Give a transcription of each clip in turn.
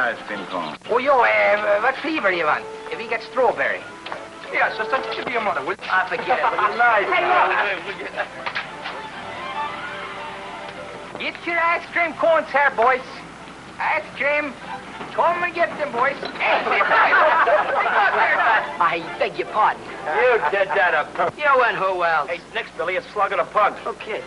ice cream cone. Oh, what flavor do you want? If you get strawberry. Yeah, sister, give me your mother, will you? I forget it. Nice. Hey, look. Get your ice cream cones here, boys. Ice cream. Come and get them, boys. I beg your pardon. You did that up. You and who else? Hey, next, Billy, it's Slug of the Pug. Okay.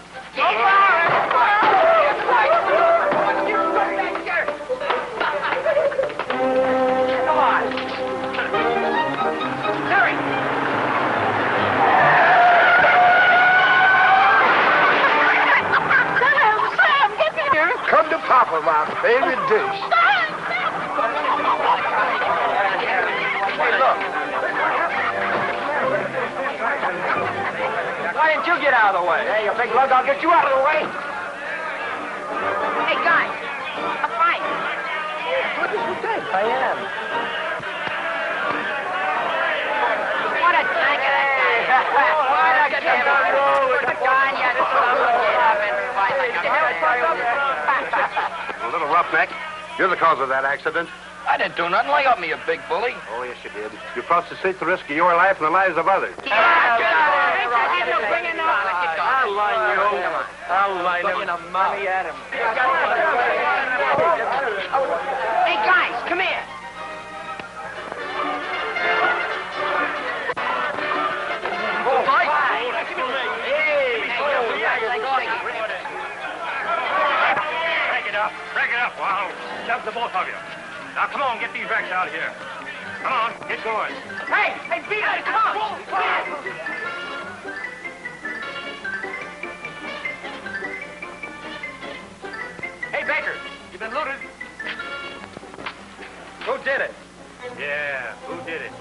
Come on. Hurry. Sam, get me here. Come to Papa, my favorite dish. Hey, look. Why didn't you get out of the way? Hey, you big lug, I'll get you out of the way. Hey, guys, a fight. What is with that? I am. What a tanker that guy is. What a gun, you A little roughneck. You're the cause of that accident. I didn't do nothing. Lay up me, you big bully. Oh, yes, you did. You prostitute the risk of your life and the lives of others. I'll line you. I'll line him. Money at him. Hey, guys, come here. Break it up, Wow. Shove the both of you. Now, come on, get these wrecks out of here. Come on, get going. Hey, Beebe, come on. Hey, Baker, you been looted? Who did it? Yeah, who did it?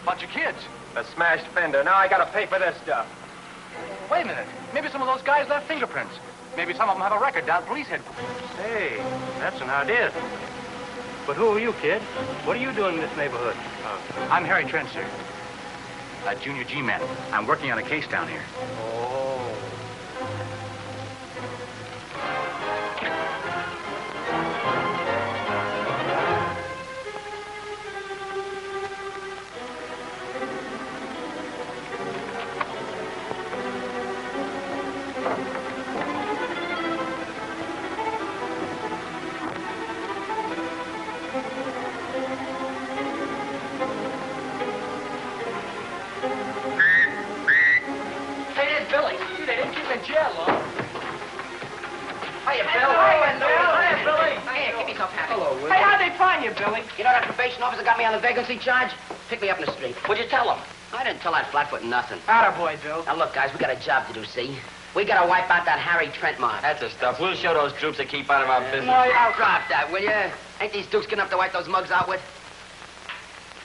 Bunch of kids. A smashed fender. Now I gotta pay for this stuff. Wait a minute. Maybe some of those guys left fingerprints. Maybe some of them have a record down at police headquarters. Hey, that's an idea. But who are you, kid? What are you doing in this neighborhood? I'm Harry Trent, sir. A junior G-man. I'm working on a case down here. Oh. You know that probation officer got me on the vacancy charge? Picked me up in the street. What'd you tell him? I didn't tell that flatfoot nothing. Attaboy, Bill. Now, look, guys, we got a job to do, see? We gotta wipe out that Harry Trent mob. That's the stuff. We'll show those troops that keep out of our business. No, I'll drop that, will you? Ain't these dukes good enough to wipe those mugs out with?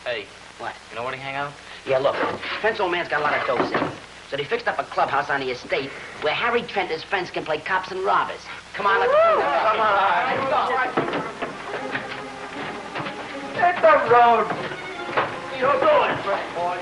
Hey. What? You know where they hang out? Yeah, look, Trent's old man's got a lot of dough saved. So they fixed up a clubhouse on the estate where Harry Trent and his friends can play cops and robbers. Come on, let's go. Come on. Let's go. Hit the road. You're going, Trent, boy.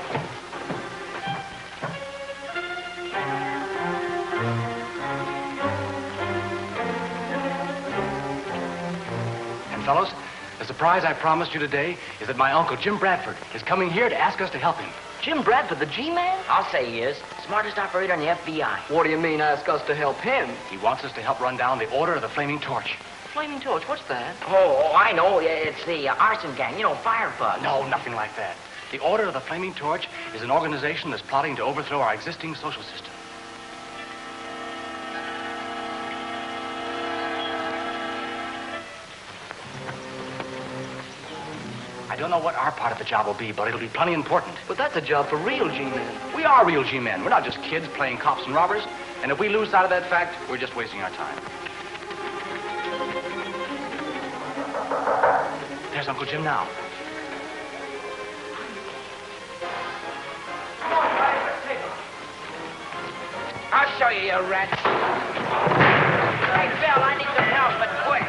And, fellows, the surprise I promised you today is that my uncle, Jim Bradford, is coming here to ask us to help him. Jim Bradford, the G-man? I'll say he is. Smartest operator in the FBI. What do you mean, ask us to help him? He wants us to help run down the Order of the Flaming Torch. Flaming Torch, what's that? Oh, I know. It's the arson gang, you know, Firebug. No, nothing like that. The Order of the Flaming Torch is an organization that's plotting to overthrow our existing social system. I don't know what our part of the job will be, but it'll be plenty important. But that's a job for real G-men. We are real G-men. We're not just kids playing cops and robbers. And if we lose sight of that fact, we're just wasting our time. There's Uncle Jim now. I'll show you, you rat. Hey, Bill, I need some help, but quick.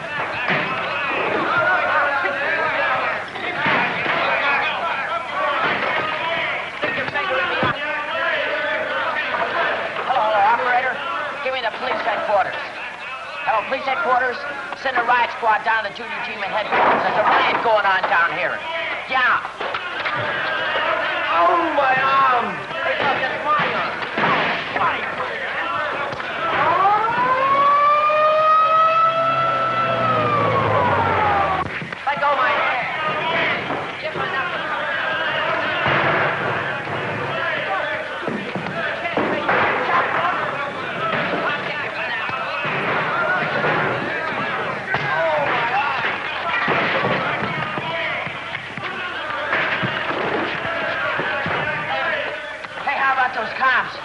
Hello, operator. Give me the police headquarters. Hello, police headquarters. Send a riot squad down to the Junior G-Man headquarters. There's a riot going on down here. Yeah. Oh, my arm. Hey, look, that's my arm. Fight. Let go my hand. Give my knuckles. Those cops.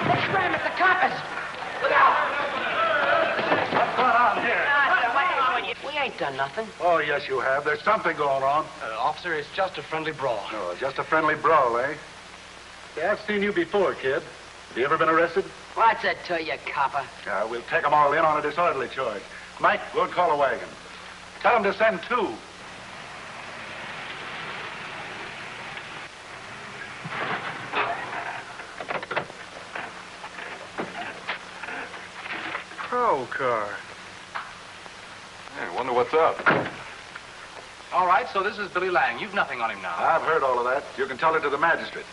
Let's scram at the coppers. Look out. What's going on here? We ain't done nothing. Oh, yes, you have. There's something going on. Officer, it's just a friendly brawl. Oh, just a friendly brawl, eh? Yeah, I've seen you before, kid. Have you ever been arrested? What's it to you, copper? We'll take them all in on a disorderly charge. Mike, go and call a wagon. Tell them to send 2. Crow car. Hey, wonder what's up. All right, so this is Billy Lang. You've nothing on him now. I've heard all of that. You can tell it to the magistrate.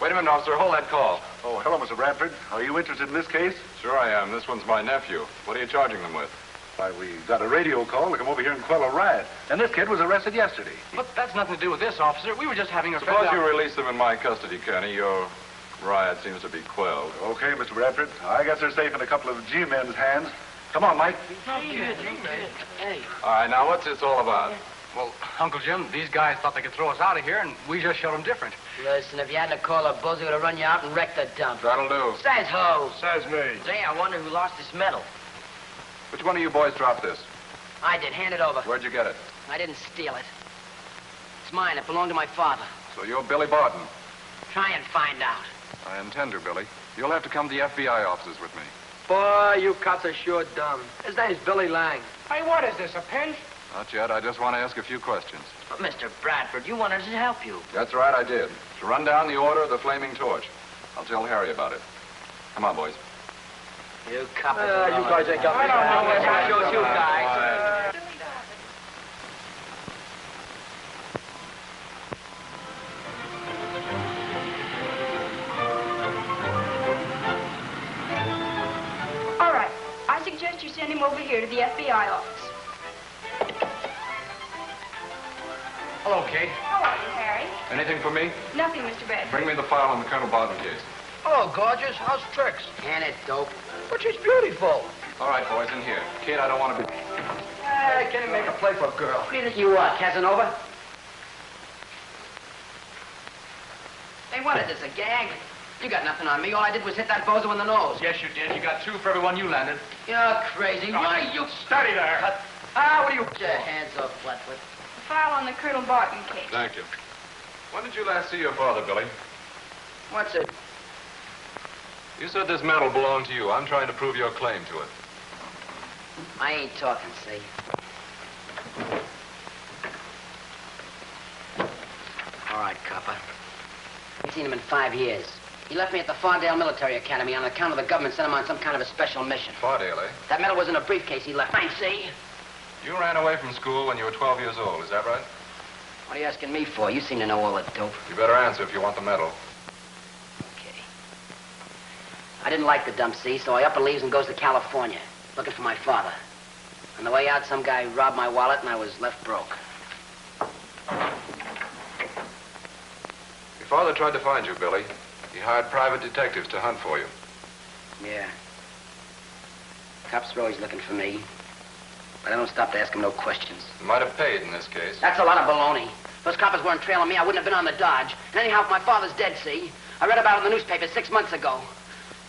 Wait a minute, officer. Hold that call. Oh, hello, Mr. Bradford. Are you interested in this case? Sure I am. This one's my nephew. What are you charging them with? Why, we got a radio call to come over here and quell a riot. And this kid was arrested yesterday. But that's nothing to do with this, officer. We were just having a Suppose you release them in my custody, Kearney. Your riot seems to be quelled. Okay, Mr. Bradford. I guess they're safe in a couple of G-men's hands. Come on, Mike. Hey. All right, now what's this all about? Well, Uncle Jim, these guys thought they could throw us out of here, and we just showed them different. Listen, if you hadn't called a buzz, he would have run you out and wrecked the dump. That'll do. Says who? Says me. Say, I wonder who lost this medal. Which one of you boys dropped this? I did. Hand it over. Where'd you get it? I didn't steal it. It's mine. It belonged to my father. So you're Billy Barton. Try and find out. I intend to, Billy. You'll have to come to the FBI offices with me. Boy, you cops are sure dumb. His name's Billy Lang. Hey, what is this, a pinch? Not yet. I just want to ask a few questions. But, Mr. Bradford, you wanted us to help you. That's right, I did. To run down the order of the Flaming Torch. I'll tell Harry about it. Come on, boys. You coppers. You guys ain't got me. I don't know what you guys. All right. I suggest you send him over here to the FBI office. Hello, Kate. How are you, Harry? Anything for me? Nothing, Mr. Bradford. Bring me the file on the Colonel Barton case. Hello, gorgeous. How's tricks? Hand it, dope. But she's beautiful. All right, boys, in here. Kid, I don't want to be... Hey, can you make a play for a girl? What do you think you are, Casanova? Hey, what is this, a gag? You got nothing on me. All I did was hit that bozo in the nose. Yes, you did. You got 2 for every one you landed. You're crazy. Why, you... Steady there. What do you... Get your hands off, Flatfoot. The file on the Colonel Barton case. Thank you. When did you last see your father, Billy? What's it? You said this medal belonged to you. I'm trying to prove your claim to it. I ain't talking, see? All right, copper. Ain't seen him in 5 years. He left me at the Fardale Military Academy on account of the government sent him on some kind of a special mission. Fardale, eh? That medal was in a briefcase he left. I see. You ran away from school when you were 12 years old, is that right? What are you asking me for? You seem to know all the dope. You better answer if you want the medal. Okay. I didn't like the dump, see, so I up and leaves and goes to California, looking for my father. On the way out, some guy robbed my wallet and I was left broke. Your father tried to find you, Billy. He hired private detectives to hunt for you. Yeah. Cops are always looking for me. But I don't stop to ask them no questions. You might have paid in this case. That's a lot of baloney. If those coppers weren't trailing me, I wouldn't have been on the dodge. And anyhow, if my father's dead, see? I read about it in the newspaper 6 months ago.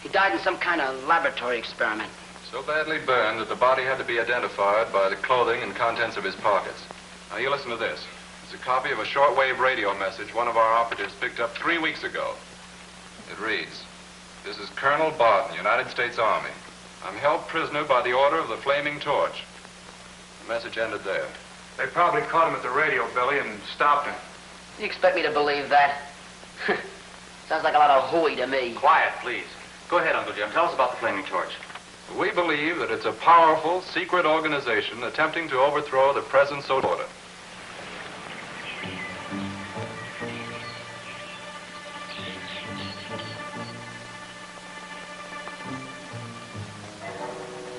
He died in some kind of laboratory experiment. So badly burned that the body had to be identified by the clothing and contents of his pockets. Now, you listen to this. It's a copy of a shortwave radio message one of our operatives picked up 3 weeks ago. It reads, "This is Colonel Barton, United States Army. I'm held prisoner by the order of the Flaming Torch. The message ended there. They probably caught him at the radio, Billy, and stopped him. You expect me to believe that? Sounds like a lot of hooey to me. Quiet, please. Go ahead, Uncle Jim. Tell us about the flaming torch. We believe that it's a powerful, secret organization attempting to overthrow the present social order.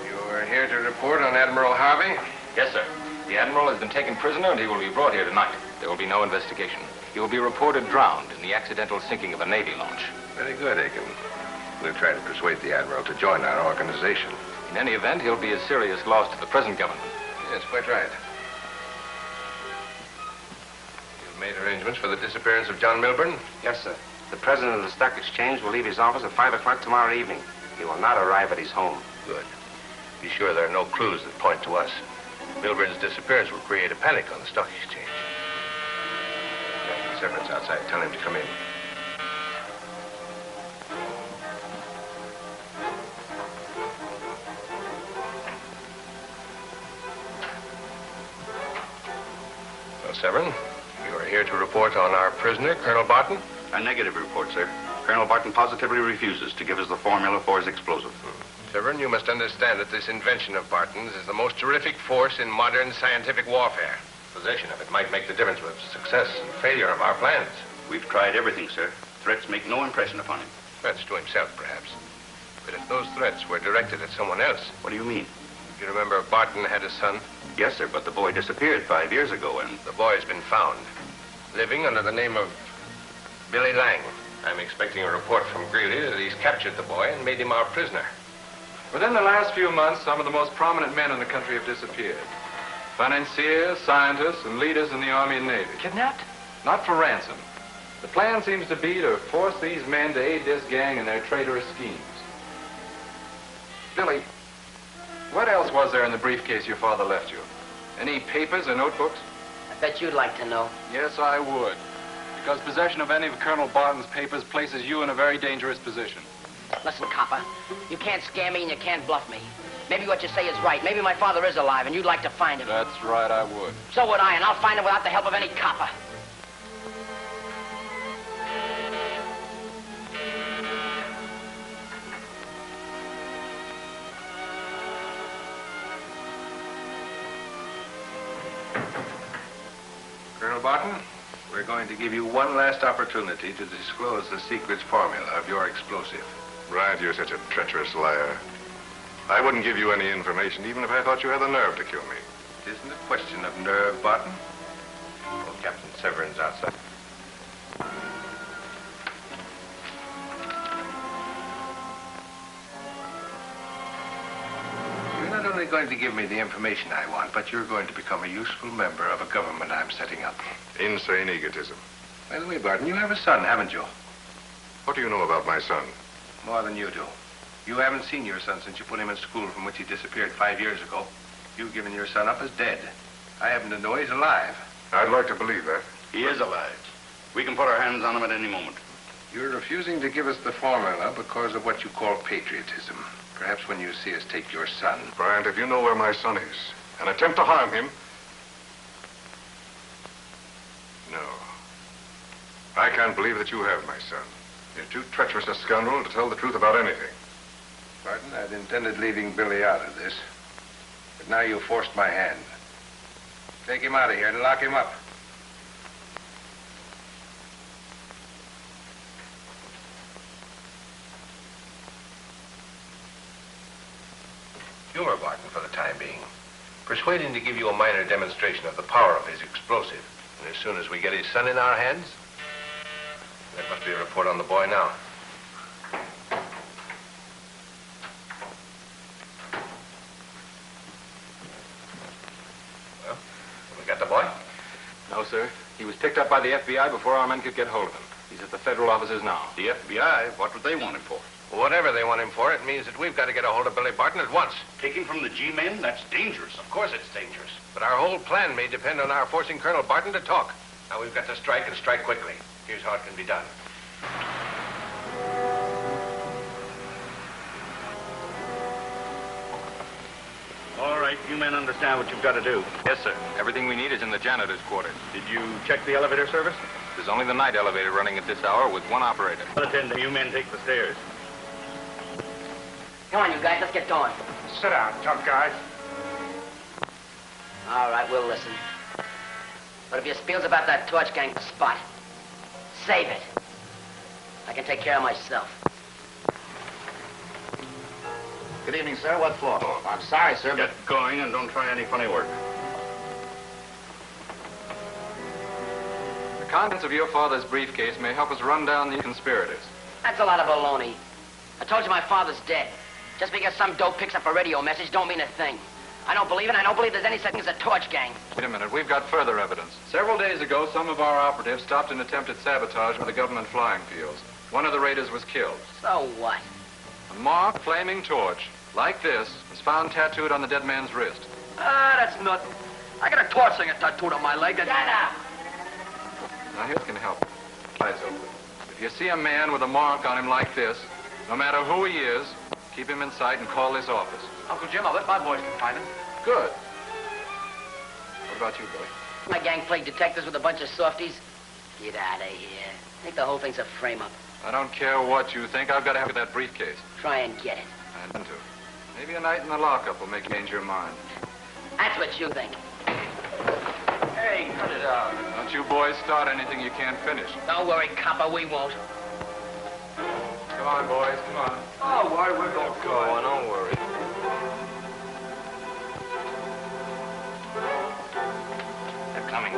You are here to report on Admiral Harvey? Yes, sir. The Admiral has been taken prisoner and he will be brought here tonight. There will be no investigation. He will be reported drowned in the accidental sinking of a Navy launch. Very good, Aiken. We'll try to persuade the Admiral to join our organization. In any event, he'll be a serious loss to the present government. Yes, quite right. You've made arrangements for the disappearance of John Milburn? Yes, sir. The president of the Stock Exchange will leave his office at 5 o'clock tomorrow evening. He will not arrive at his home. Good. Be sure there are no clues that point to us. Milburn's disappearance will create a panic on the Stock Exchange. Yeah, Severan's outside. Tell him to come in. Well, Severin, you are here to report on our prisoner, Colonel Barton? A negative report, sir. Colonel Barton positively refuses to give us the formula for his explosive. Severin, you must understand that this invention of Barton's is the most terrific force in modern scientific warfare. Possession of it might make the difference with success and failure of our plans. We've tried everything, sir. Threats make no impression upon him. Threats to himself, perhaps. But if those threats were directed at someone else... What do you mean? You remember Barton had a son? Yes, sir, but the boy disappeared 5 years ago, and... The boy's been found, living under the name of Billy Lang. I'm expecting a report from Greeley that he's captured the boy and made him our prisoner. Within the last few months, some of the most prominent men in the country have disappeared. Financiers, scientists, and leaders in the Army and Navy. Kidnapped? Not for ransom. The plan seems to be to force these men to aid this gang in their traitorous schemes. Billy, what else was there in the briefcase your father left you? Any papers or notebooks? I bet you'd like to know. Yes, I would. Because possession of any of Colonel Barton's papers places you in a very dangerous position. Listen, copper, you can't scare me and you can't bluff me. Maybe what you say is right. Maybe my father is alive and you'd like to find him. That's right, I would. So would I, and I'll find him without the help of any copper. Colonel Barton, we're going to give you one last opportunity to disclose the secret formula of your explosive. Right, you're such a treacherous liar. I wouldn't give you any information, even if I thought you had the nerve to kill me. It isn't a question of nerve, Barton. Well, Captain Severin's outside. You're not only going to give me the information I want, but you're going to become a useful member of a government I'm setting up. Insane egotism. By the way, Barton, you have a son, haven't you? What do you know about my son? More than you do. You haven't seen your son since you put him in school from which he disappeared 5 years ago. You've given your son up as dead. I happen to know he's alive. I'd like to believe that. He is alive. We can put our hands on him at any moment. You're refusing to give us the formula because of what you call patriotism. Perhaps when you see us take your son. Bryant, if you know where my son is and attempt to harm him... No. I can't believe that you have my son. You're too treacherous a scoundrel to tell the truth about anything. Barton, I'd intended leaving Billy out of this. But now you've forced my hand. Take him out of here and lock him up. Humor Barton for the time being. Persuade him to give you a minor demonstration of the power of his explosive. And as soon as we get his son in our hands, there must be a report on the boy now. Well, we got the boy? No, sir. He was picked up by the FBI before our men could get hold of him. He's at the federal offices now. The FBI? What would they want him for? Whatever they want him for, it means that we've got to get a hold of Billy Barton at once. Taking from the G-men? That's dangerous. Of course it's dangerous. But our whole plan may depend on our forcing Colonel Barton to talk. Now we've got to strike and strike quickly. Here's how it can be done. All right. right. You men understand what you've got to do. Yes, sir. Everything we need is in the janitor's quarters. Did you check the elevator service? There's only the night elevator running at this hour with one operator. Attendant, you men take the stairs. Come on, you guys, let's get going. Sit down, tough guys. All right, we'll listen. But if you spiels about that torch gang spot, save it. I can take care of myself. Good evening, sir. What floor? Oh, I'm sorry, sir, but... Get going and don't try any funny work. The contents of your father's briefcase may help us run down the conspirators. That's a lot of baloney. I told you my father's dead. Just because some dope picks up a radio message don't mean a thing. I don't believe it, and I don't believe there's any such thing as a torch gang. Wait a minute, we've got further evidence. Several days ago, some of our operatives stopped an attempted sabotage of the government flying fields. One of the raiders was killed. So what? A marked flaming torch, like this, was found tattooed on the dead man's wrist. Ah, that's nothing. I got a torch singer tattooed on my leg. Shut up! Now, here can help. Eyes open. If you see a man with a mark on him like this, no matter who he is, keep him in sight and call this office. Uncle Jim, I'll let my boys can find him. Good. What about you, Billy? My gang played detectives with a bunch of softies. Get out of here. I think the whole thing's a frame-up. I don't care what you think. I've got to have that briefcase. Try and get it. I intend to. Maybe a night in the lockup will make you change your mind. That's what you think. Hey, cut it out. Don't you boys start anything you can't finish. Don't worry, copper, we won't. Come on, boys, come on. Oh, why we're going to go on, don't worry. They're coming.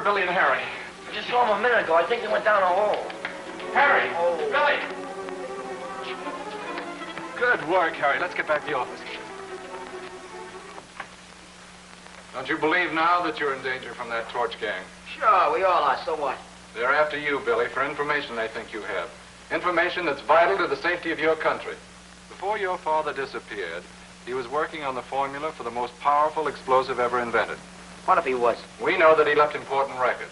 Billy and Harry. I just saw them a minute ago. I think they went down a hole. Harry! Oh. Billy! Good work, Harry. Let's get back to the office. Don't you believe now that you're in danger from that torch gang? Sure, we all are. So what? They're after you, Billy, for information they think you have. Information that's vital to the safety of your country. Before your father disappeared, he was working on the formula for the most powerful explosive ever invented. What if he was? We know that he left important records,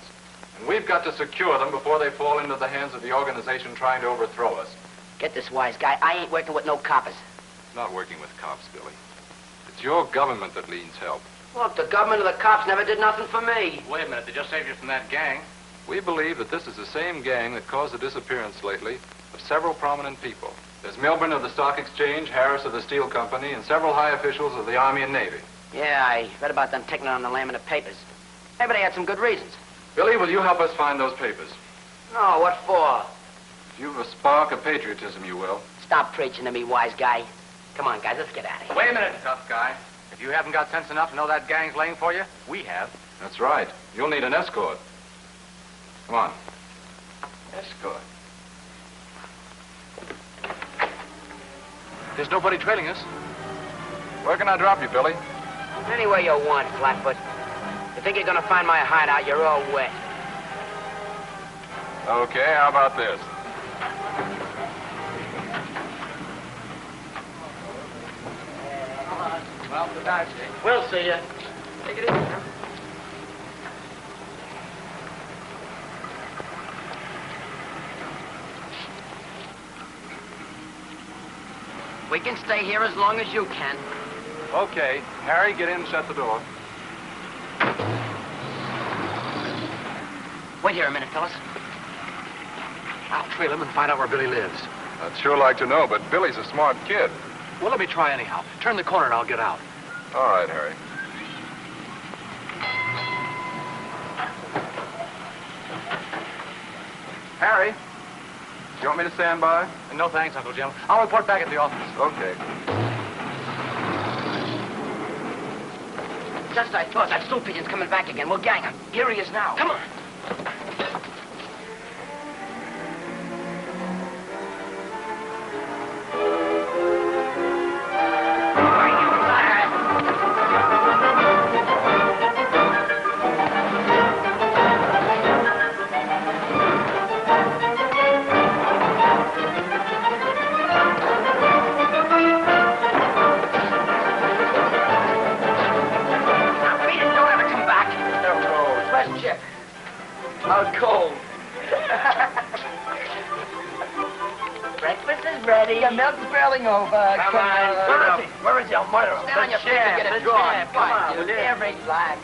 and we've got to secure them before they fall into the hands of the organization trying to overthrow us. Get this, wise guy. I ain't working with no coppers. It's not working with cops, Billy. It's your government that needs help. Look, the government or the cops never did nothing for me. Wait a minute. They just saved you from that gang. We believe that this is the same gang that caused the disappearance lately of several prominent people. There's Milburn of the Stock Exchange, Harris of the Steel Company, and several high officials of the Army and Navy. Yeah, I read about them taking it on the lam in the papers. Maybe they had some good reasons. Billy, will you help us find those papers? No, what for? If you've a spark of patriotism, you will. Stop preaching to me, wise guy. Come on, guys, let's get out of here. Wait a minute, tough guy. If you haven't got sense enough to know that gang's laying for you, we have. That's right. You'll need an escort. Come on. Escort. There's nobody trailing us. Where can I drop you, Billy? Anywhere you want, Flatfoot. You think you're gonna find my hideout, you're all wet. Okay, how about this? Well, good night, Jake. We'll see you. Take it easy, huh? We can stay here as long as you can. Okay. Harry, get in and shut the door. Wait here a minute, fellas. I'll trail him and find out where Billy lives. I'd sure like to know, but Billy's a smart kid. Well, let me try anyhow. Turn the corner and I'll get out. All right, Harry. Harry, you want me to stand by? No thanks, Uncle Jim. I'll report back at the office. Okay. Just as I thought. That stool pigeon's coming back again. We'll gang him. Here he is now. Come on. The milk's boiling over. Come on. Where is your mother? Stand on your feet and get it drawn. Come on, will you? Every relax.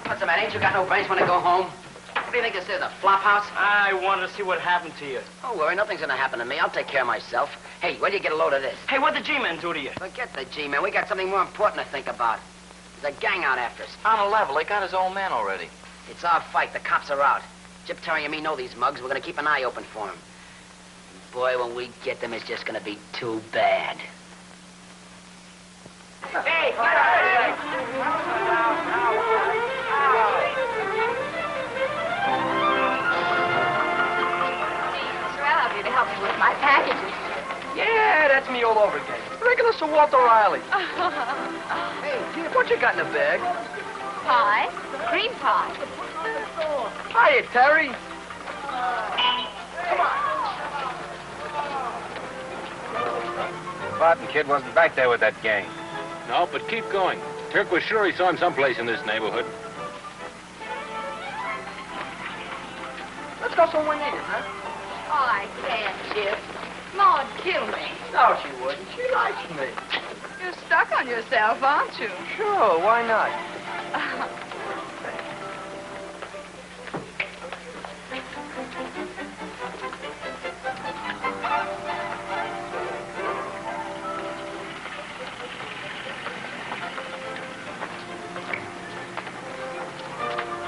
What's the matter? Ain't you got no brains when I go home? What do you think this is, a flop house? I wanted to see what happened to you. Don't worry, nothing's gonna happen to me. I'll take care of myself. Hey, when do you get a load of this? Hey, what'd the G-men do to you? Forget the G-man. We got something more important to think about. There's a gang out after us. On a level, they got his old man already. It's our fight. The cops are out. Jip Terry and me know these mugs. We're gonna keep an eye open for them. Boy, when we get them, it's just gonna be too bad. Hey, get out of here! To help me with my packages. Yeah, that's me all over again. Regular Sir Walter Riley. Hey, Jip, what you got in the bag? Pie. Cream pie. Hiya, Terry. Barton kid wasn't back there with that gang. No, but keep going. Turk was sure he saw him someplace in this neighborhood. Let's go somewhere near, huh? Oh, I can't, Chip. Maud, kill me. No, she wouldn't. She likes me. You're stuck on yourself, aren't you? Sure, why not?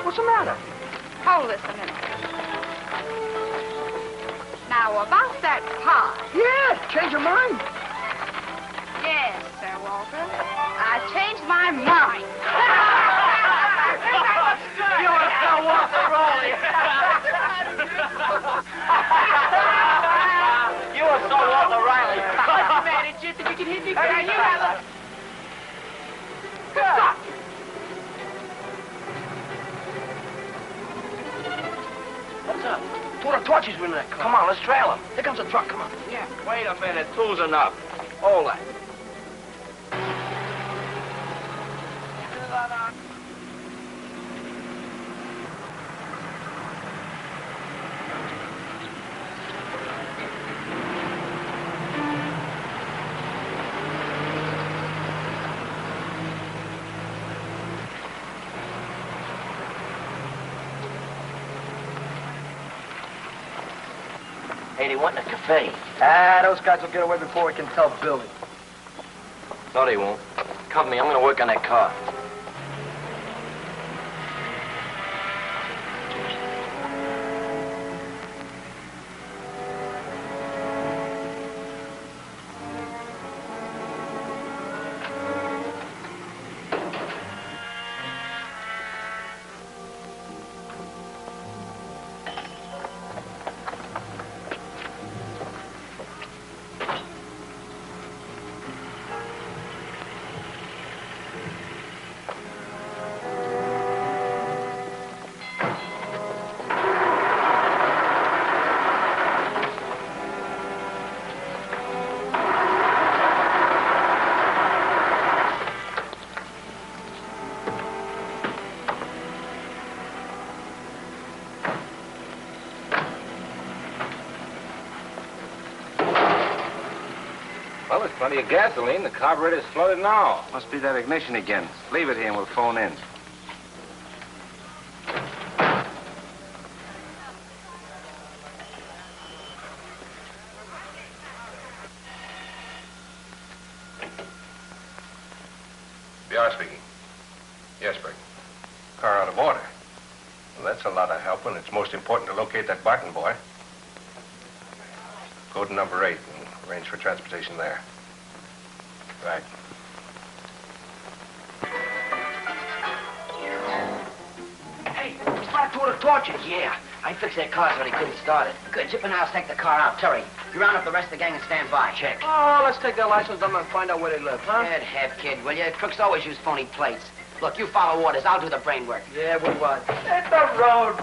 What's the matter? Hold this a minute. Now, about that pie. Yeah, change your mind. Yes, Sir Walter. I changed my mind. You are Sir Walter Riley. You are Sir Walter Riley. What's the matter, Jip? Did you get hit me? Now, you have a... Stop. What's up? Two of the torches were in that car. Come on, let's trail them. Here comes the truck, come on. Yeah. Wait a minute, two's enough. Hold that. Hey, they want in a cafe. Ah, those guys will get away before we can tell Billy. No, they won't. Cover me. I'm gonna work on that car. Well, there's plenty of gasoline. The carburetor's flooded now. Must be that ignition again. Leave it here and we'll phone in. BR speaking. Yes, Berg. Car out of order. Well, that's a lot of help when it's most important to locate that Barton boy. Go to number 8 and arrange for transportation there. Right. Hey, he's brought two of the torches. Yeah. I fixed their car so they couldn't start it. Good. Chip and I'll take the car out. Terry, you round up the rest of the gang and stand by. Check. Oh, let's take their license number and find out where they live, huh? Good head, kid, will you? Crooks always use phony plates. Look, you follow orders. I'll do the brain work. Yeah, we what? Hit the road.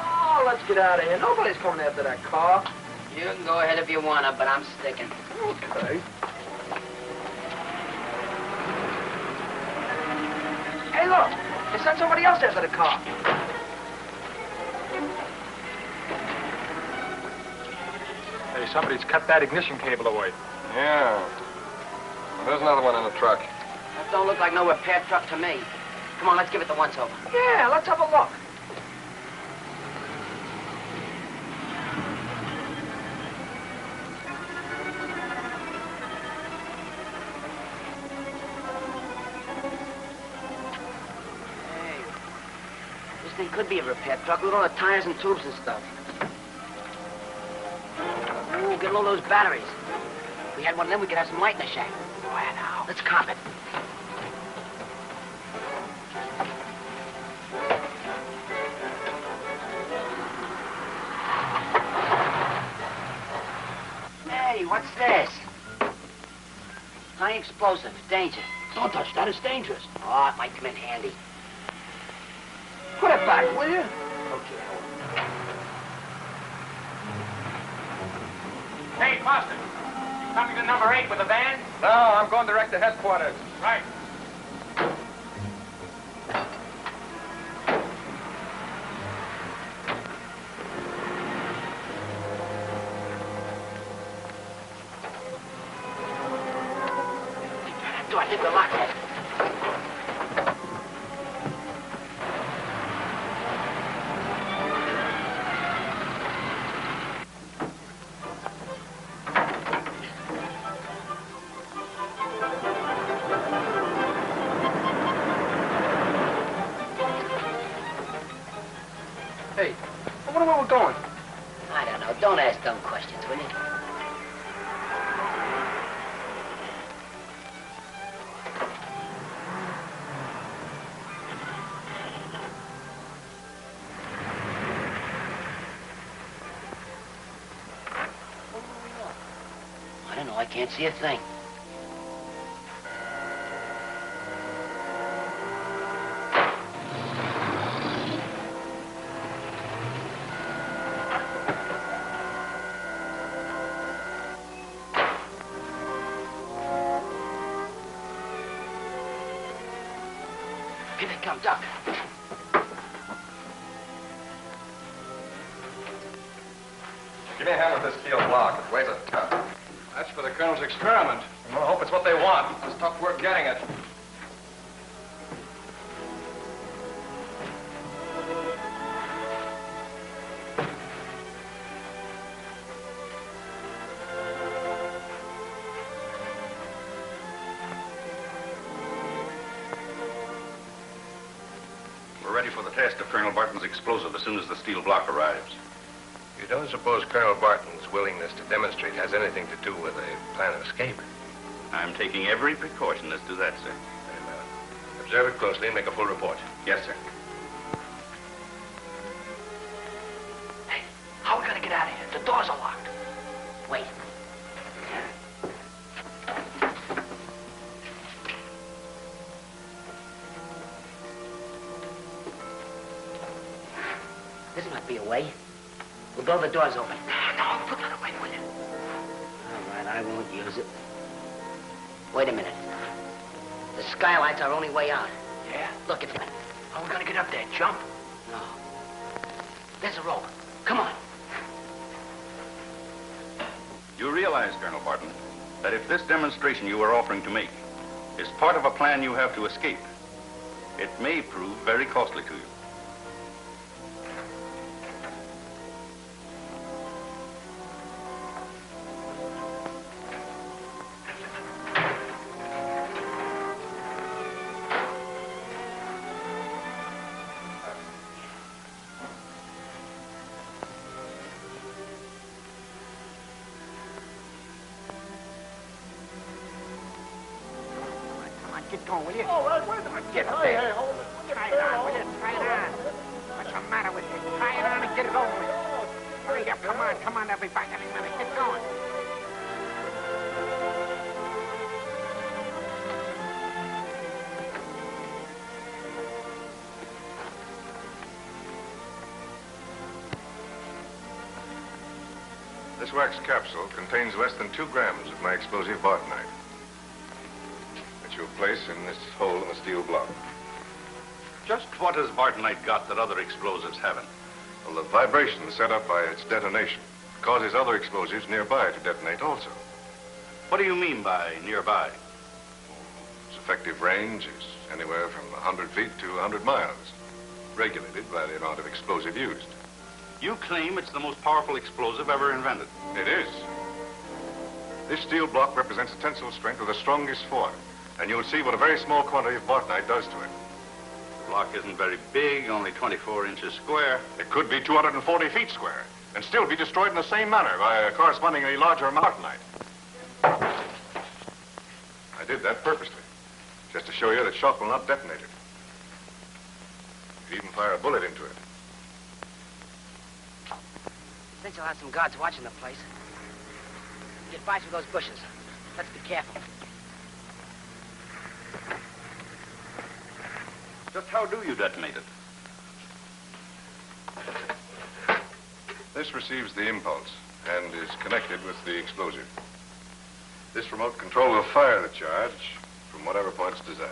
Oh, let's get out of here. Nobody's coming after that car. You can go ahead if you want to, but I'm sticking. Okay. Hey, look. They sent somebody else after the car. Hey, somebody's cut that ignition cable away. Yeah. Well, there's another one in the truck. That don't look like no repair truck to me. Come on, let's give it the once-over. Yeah, let's have a look. Hey, this thing could be a repair truck. Look at all the tires and tubes and stuff. Ooh, get all those batteries. If we had one of them, we could have some light in the shack. Where now? Let's cop it. Hey, what's this? High explosive. Danger. Don't touch that. It's dangerous. Oh, it might come in handy. Put it back, will you? Okay. Hey, Foster, you coming to number 8 with a van? No, I'm going direct to headquarters. Right. Do I think we're locked in? Hey, I wonder where we're going. I don't know. Don't ask dumb questions, will you? I don't know. I can't see a thing. Here they come, Duck. Give me a hand with this steel block. It weighs a ton. That's for the Colonel's experiment. I hope it's what they want. It's tough work getting it. We're ready for the test of Colonel Barton's explosive as soon as the steel block arrives. You don't suppose Colonel Barton's willingness to demonstrate has anything to do with a plan of escape? I'm taking every precaution as to that, sir. Very well. Observe it closely and make a full report. Yes, sir. Hey, how are we gonna get out of here? The doors are locked. Wait. This might be a way. We'll blow the doors open. No, put that away, will you? All right, I won't use it. Wait a minute. The skylight's our only way out. Yeah? Look at that. How are we gonna get up there? Jump? No. There's a rope. Come on. You realize, Colonel Barton, that if this demonstration you are offering to make is part of a plan you have to escape, it may prove very costly to you. Get going, will you? Oh, wait a minute. Get up there. Hey, hold it. Try it on, will you? Try it on. What's the matter with you? Try it on and get it over with. Hurry up. Come on. I'll be back any minute. Get going. This wax capsule contains less than 2 grams of my explosive Bartonite. You'll place in this hole in the steel block. Just what has Bartonite got that other explosives haven't? Well, the vibration set up by its detonation causes other explosives nearby to detonate also. What do you mean by nearby? Its effective range is anywhere from 100 feet to 100 miles, regulated by the amount of explosive used. You claim it's the most powerful explosive ever invented. It is. This steel block represents the tensile strength of the strongest form. And you'll see what a very small quantity of Bartonite does to it. The block isn't very big, only 24 inches square. It could be 240 feet square, and still be destroyed in the same manner by a correspondingly larger amount of Bartonite. I did that purposely, just to show you that shock will not detonate it. You could even fire a bullet into it. Since you'll have some guards watching the place. Get by through those bushes. Let's be careful. Just how do you detonate it? This receives the impulse and is connected with the explosive. This remote control will fire the charge from whatever point it's desired.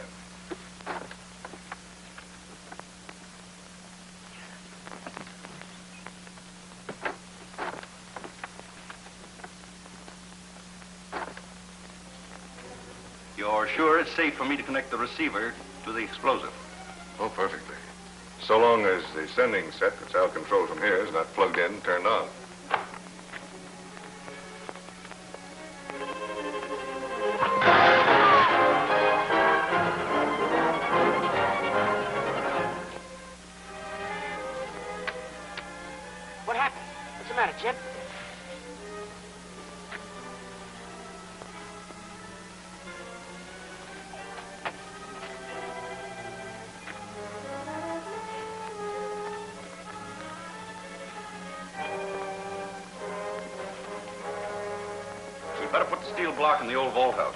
You're sure it's safe for me to connect the receiver to the explosive? Oh, perfectly. So long as the sending set that's out controlled from here is not plugged in and turned on. What happened? What's the matter, Jim? Better put the steel block in the old vault house.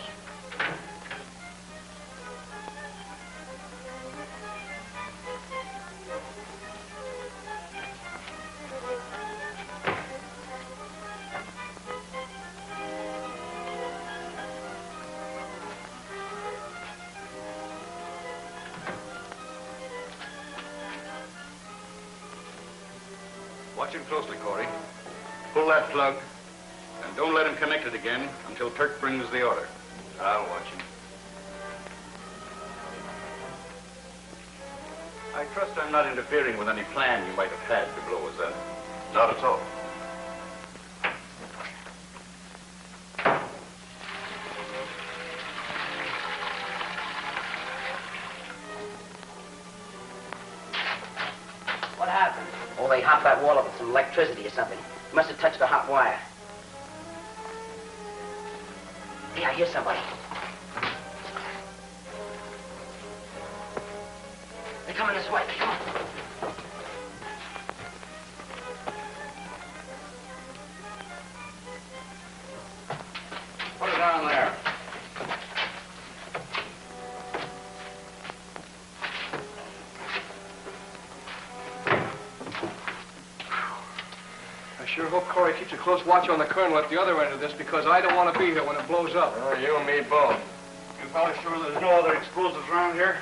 Watch him closely, Corey. Pull that plug. And don't let him connect it again until Turk brings the order. I'll watch him. I trust I'm not interfering with any plan you might have had to blow us up. Not at all. What happened? Oh, they hopped that wall up with some electricity or something. Must have touched the hot wire. Hey, I hear somebody. They're coming this way. Come on. Put it down there. I sure hope Corey keeps a close watch on the Colonel at the other end of this, because I don't want to be here when it blows up. Oh, you and me both. You fellas sure there's no other explosives around here?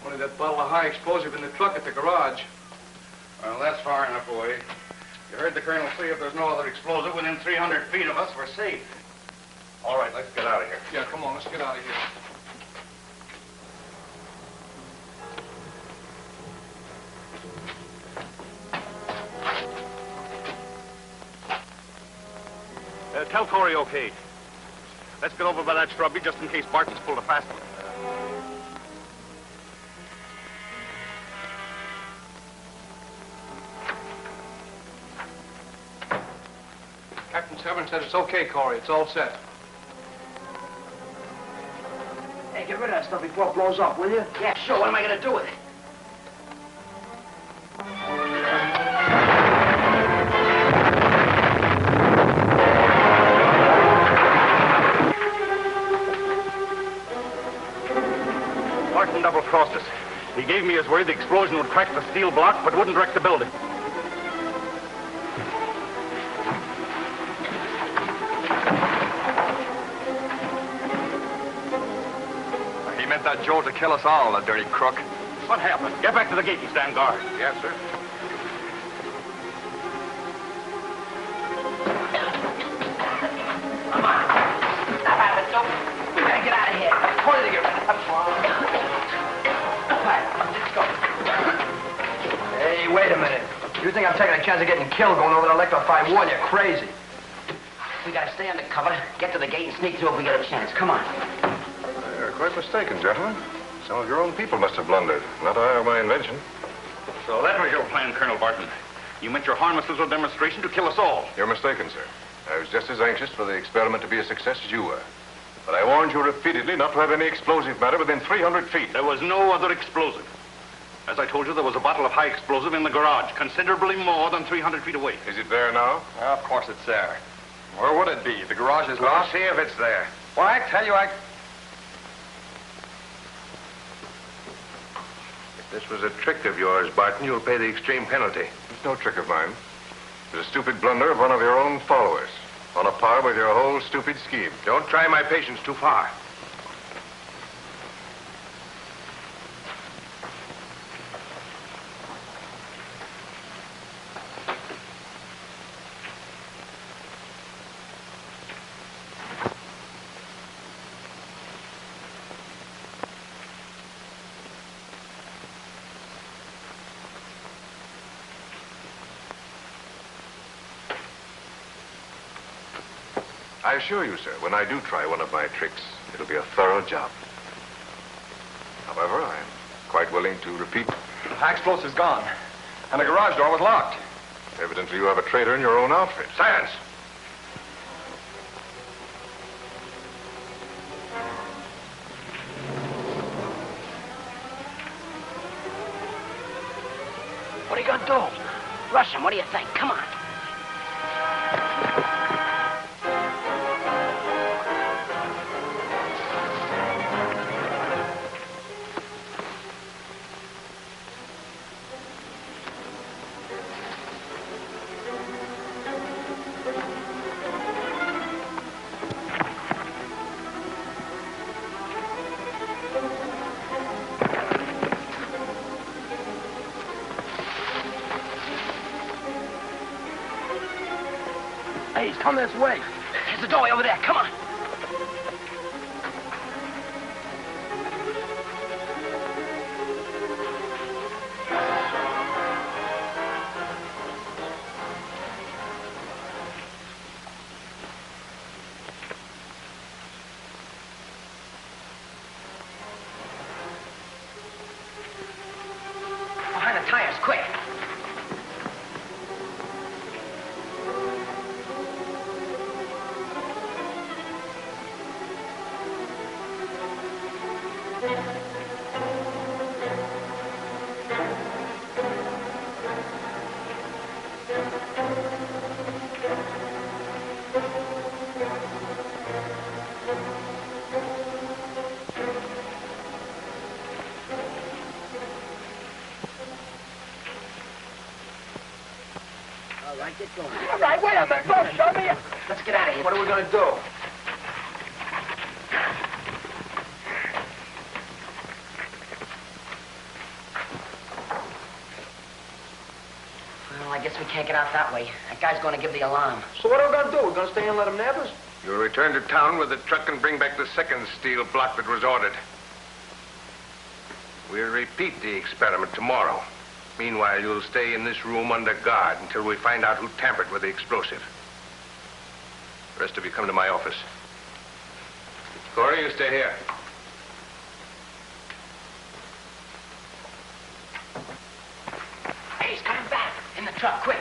Only that bottle of high explosive in the truck at the garage. Well, that's far enough away. You heard the colonel say if there's no other explosive within 300 feet of us, we're safe. All right, let's get out of here. Yeah, come on, let's get out of here. Tell Corey okay. Let's get over by that shrubbery just in case Barton's pulled a fast one. Captain Severn said it's okay, Corey. It's all set. Hey, get rid of that stuff before it blows up, will you? Yeah, sure. What am I going to do with it? Barton double-crossed us. He gave me his word the explosion would crack the steel block, but wouldn't wreck the building. He meant that Joe to kill us all, the dirty crook. What happened? Get back to the gate and stand guard. Yes, sir. Come on. Stop having it, Joe. We gotta get out of here. Corey, to get rid of that. All right, let's go. Hey, wait a minute. You think I'm taking a chance of getting killed going over to electrify one? You're crazy. We gotta stay under cover, get to the gate, and sneak through if we get a chance. Come on. You're quite mistaken, gentlemen. Some of your own people must have blundered. Not I or my invention. So that was your plan, Colonel Barton. You meant your harmless little demonstration to kill us all. You're mistaken, sir. I was just as anxious for the experiment to be a success as you were. But I warned you repeatedly not to have any explosive matter within 300 feet. There was no other explosive. As I told you, there was a bottle of high explosive in the garage, considerably more than 300 feet away. Is it there now? Of course it's there. Where would it be? The garage is I'll locked. see if it's there. Why, I tell you, If this was a trick of yours, Barton, you'll pay the extreme penalty. It's no trick of mine. It's a stupid blunder of one of your own followers. On a par with your whole stupid scheme. Don't try my patience too far. I assure you, sir, when I do try one of my tricks, it'll be a thorough job. However, I'm quite willing to repeat. the high explosive's gone, and the garage door was locked. Evidently, you have a traitor in your own outfit. Silence! What are you gonna do? Rush him. What do you think? Come on. Hey, he's coming this way. There's the doorway over there. Come on. Behind the tires, quick. All right, get going. All right, wait a minute. Go, show me. Let's get out of here. What are we going to do? Well, I guess we can't get out that way. That guy's going to give the alarm. So what are we going to do? We're going to stay and let him nab us? You'll return to town with the truck and bring back the second steel block that was ordered. We'll repeat the experiment tomorrow. Meanwhile, you'll stay in this room under guard until we find out who tampered with the explosive. The rest of you come to my office. Corey, you stay here. Hey, he's coming back. In the truck, quick.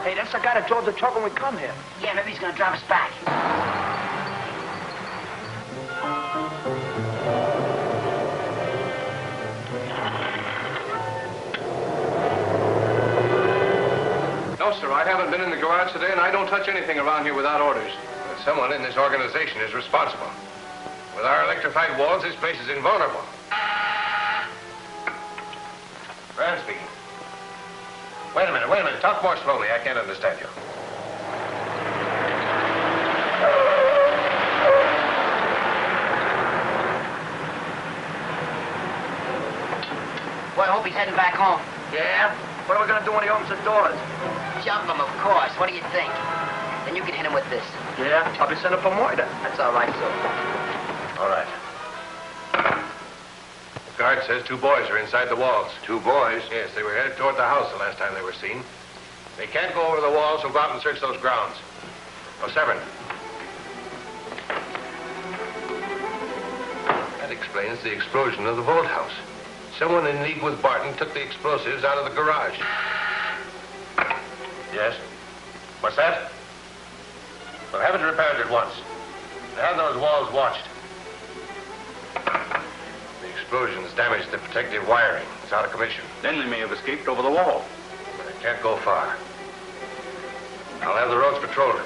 Hey, that's the guy that drove the truck when we come here. Yeah, maybe he's going to drive us back. No, sir, I haven't been in the garage today, and I don't touch anything around here without orders. But someone in this organization is responsible. With our electrified walls, this place is invulnerable. Brad speaking. Wait a minute. Talk more slowly. I can't understand you. Boy, I hope he's heading back home. Yeah? What are we going to do when he opens the doors? Jump him, of course. What do you think? Then you can hit him with this. Yeah? I'll be sending for more then. That's all right, so. All right. The guard says 2 boys are inside the walls. 2 boys? Yes, they were headed toward the house the last time they were seen. They can't go over the walls, so go out and search those grounds. Oh, Severn. That explains the explosion of the vault house. Someone in league with Barton took the explosives out of the garage. Yes? What's that? Well, have it repaired at once. Have those walls watched. The explosions damaged the protective wiring. It's out of commission. Then they may have escaped over the wall. But it can't go far. I'll have the roads patrolled.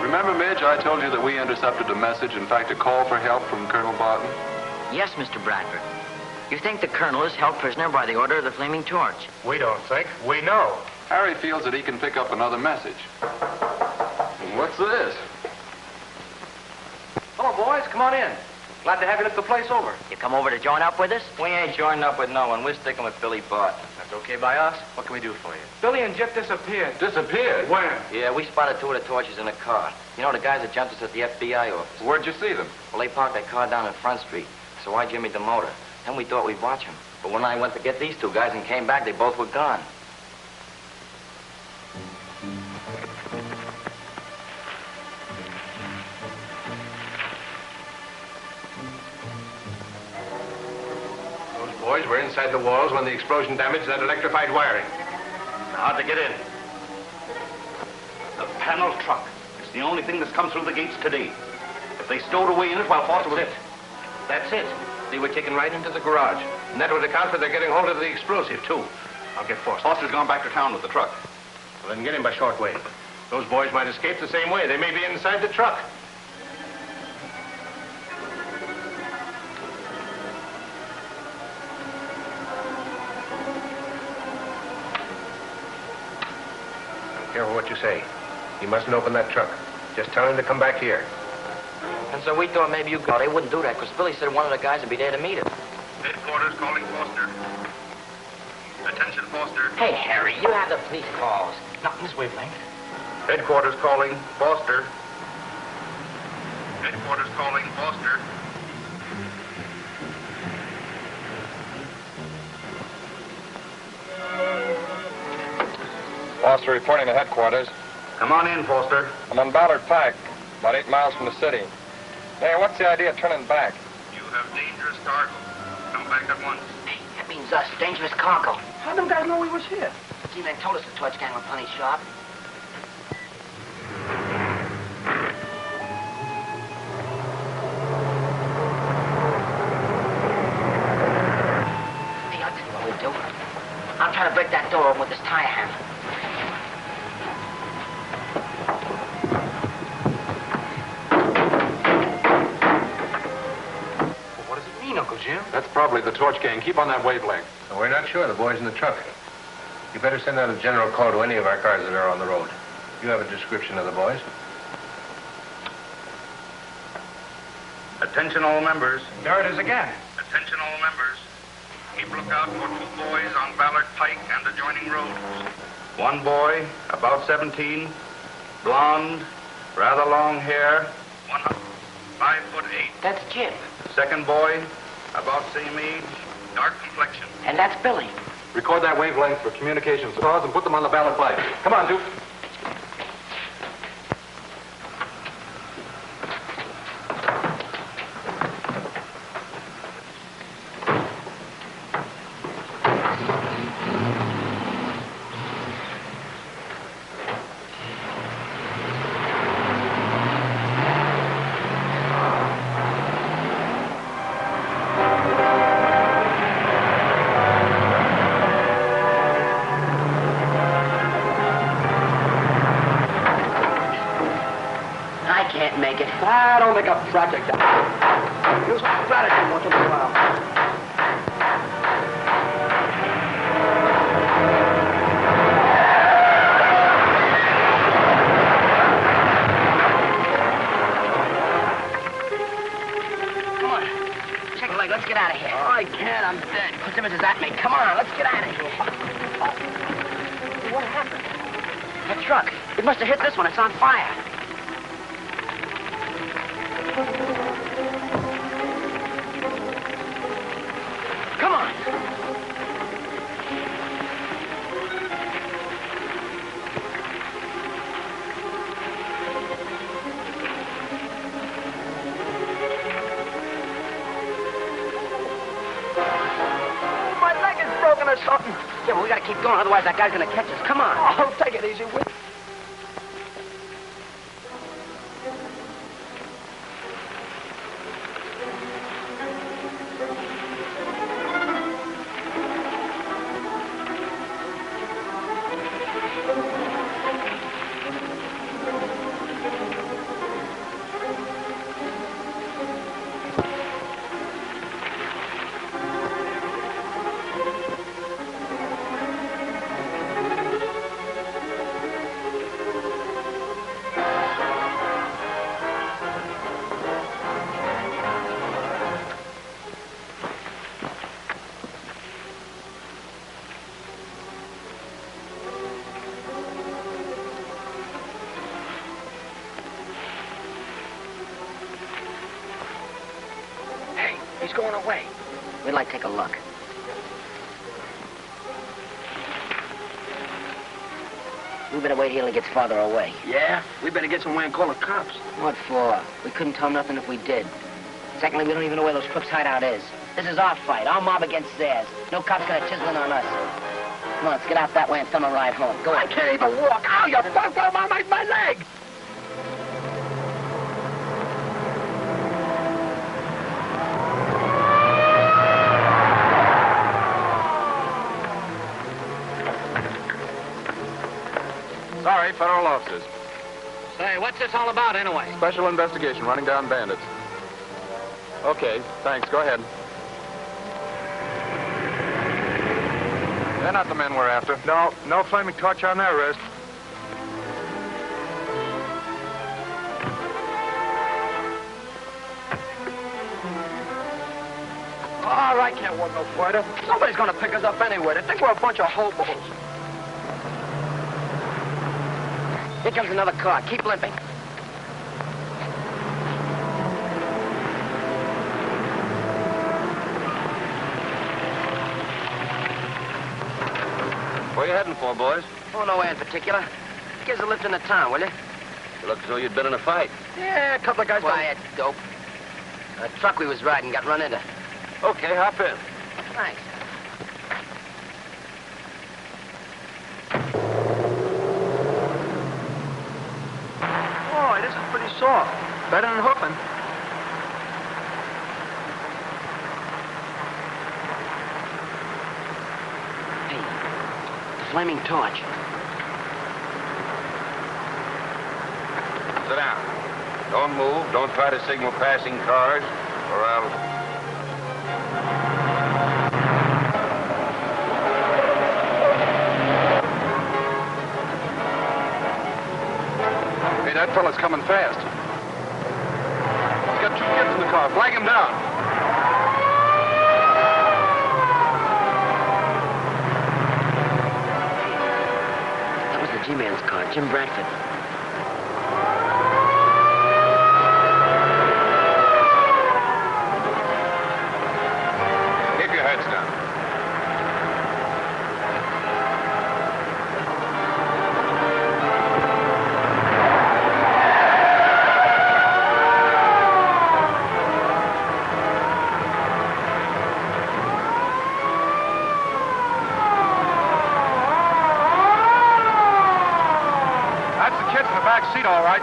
Remember, Midge, I told you that we intercepted a message, in fact, a call for help from Colonel Barton? Yes, Mr. Bradford. You think the colonel is held prisoner by the order of the Flaming Torch? We don't think. We know. Harry feels that he can pick up another message. What's this? Hello, boys. Come on in. Glad to have you look the place over. You come over to join up with us? We ain't joining up with no one. We're sticking with Billy Barton. That's okay by us. What can we do for you? Billy and Jip disappeared. Disappeared? When? Yeah, we spotted 2 of the torches in a car. You know, the guys that jumped us at the FBI office. Where'd you see them? Well, they parked that car down in Front Street, so I jimmied the motor. Then we thought we'd watch them. But when I went to get these 2 guys and came back, they both were gone. Those boys were inside the walls when the explosion damaged that electrified wiring. How'd they get in? The panel truck. It's the only thing that's come through the gates today. If they stowed away in it while Foster was... That's it. They were taken right into the garage. And that would account for their getting hold of the explosive, too. I'll get Foster. Foster's gone back to town with the truck. Well, then get him by shortwave. Those boys might escape the same way. They may be inside the truck. Careful what you say. You mustn't open that truck. Just tell him to come back here. And so we thought maybe you could... They wouldn't do that, because Billy said one of the guys would be there to meet us. Headquarters calling Foster. Attention, Foster. Hey, Harry, you have the police calls. Not in this wavelength. Headquarters calling Foster. Headquarters calling Foster. Foster reporting to headquarters. Come on in, Foster. I'm on Ballard Pike, about 8 miles from the city. Hey, what's the idea of turning back? You have dangerous cargo. Come back at once. Hey, that means us. Dangerous cargo. How'd them guys know we was here? G-Man told us the torch gang were plenty sharp. Hey, I'll tell you what we'll do. I'll try to break break that door open with this tire hammer. Well, what does it mean, Uncle Jim? That's probably the torch gang. Keep on that wavelength. So we're not sure. The boy's in the truck. You better send out a general call to any of our cars that are on the road. You have a description of the boys. Attention all members. There it is again. Attention all members. Keep lookout for 2 boys on Ballard Pike and adjoining roads. 1 boy, about 17, blonde, rather long hair, 5'8". That's Jim. 2nd boy, about same age, dark complexion. And that's Billy. Record that wavelength for communications cars and put them on the ballot pipe. Come on, Duke. I don't make a project out of it. Use strategy once in a while. Come on. Check a leg. Let's get out of here. Oh, I can't. I'm dead. Put some is at me. Come on. Let's get out of here. What happened? That truck. It must have hit this one. It's on fire. Come on. My leg is broken or something. Yeah, but we gotta keep going, otherwise that guy's gonna catch us. Come on. Oh, take it easy, will you? He's going away. We'd like to take a look. We better wait here till he gets farther away. Yeah? We better get somewhere and call the cops. What for? We couldn't tell nothing if we did. Secondly, we don't even know where those crooks' hideout is. This is our fight, our mob against theirs. No cop's gonna chisel in on us. Come on, let's get out that way and thumb a ride home. Go on. I can't even walk. Ow, you fucked up my leg! Sorry, federal officers. Say, what's this all about anyway? Special investigation, running down bandits. Okay, thanks. Go ahead. They're not the men we're after. No flaming torch on their wrist. All right, can't walk no further. Somebody's gonna pick us up anyway. They think we're a bunch of hobos. Here comes another car. Keep limping. Where you heading for, boys? Oh, nowhere in particular. Give us a lift into town, will you? You look as though you'd been in a fight. Yeah, a couple of guys... Quiet, dope. A truck we was riding got run into. Okay, hop in. Thanks. Boy, this is pretty soft. Better than hoofing. flaming torch. Sit down. Don't move. Don't try to signal passing cars, or I'll... Hey, that fella's coming fast. He's got 2 kids in the car. Flag him down. That was the G-Man's car, Jim Bradford. Keep your heads down. Seat, all right.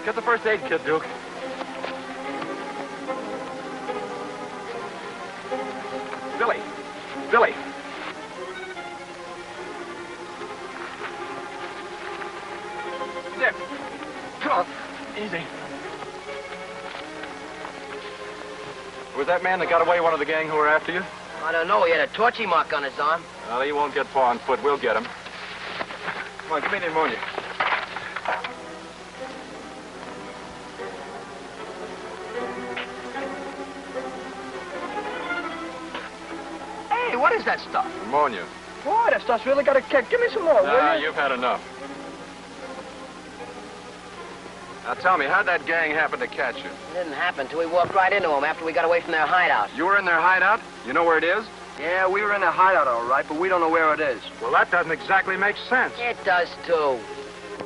Get the first aid kit, Duke. Billy. Billy. Dick. Come on. Easy. Was that man that got away one of the gang who were after you? I don't know. He had a torchy mark on his arm. Well, he won't get far on foot. We'll get him. Come on, give me the ammonia. Hey, what is that stuff? Ammonia. Boy, that stuff's really got a kick. Give me some more, will you? You've had enough. Now, tell me, how'd that gang happen to catch you? It didn't happen till we walked right into them after we got away from their hideout. You were in their hideout? You know where it is? Yeah, we were in their hideout, all right, but we don't know where it is. Well, that doesn't exactly make sense. It does, too.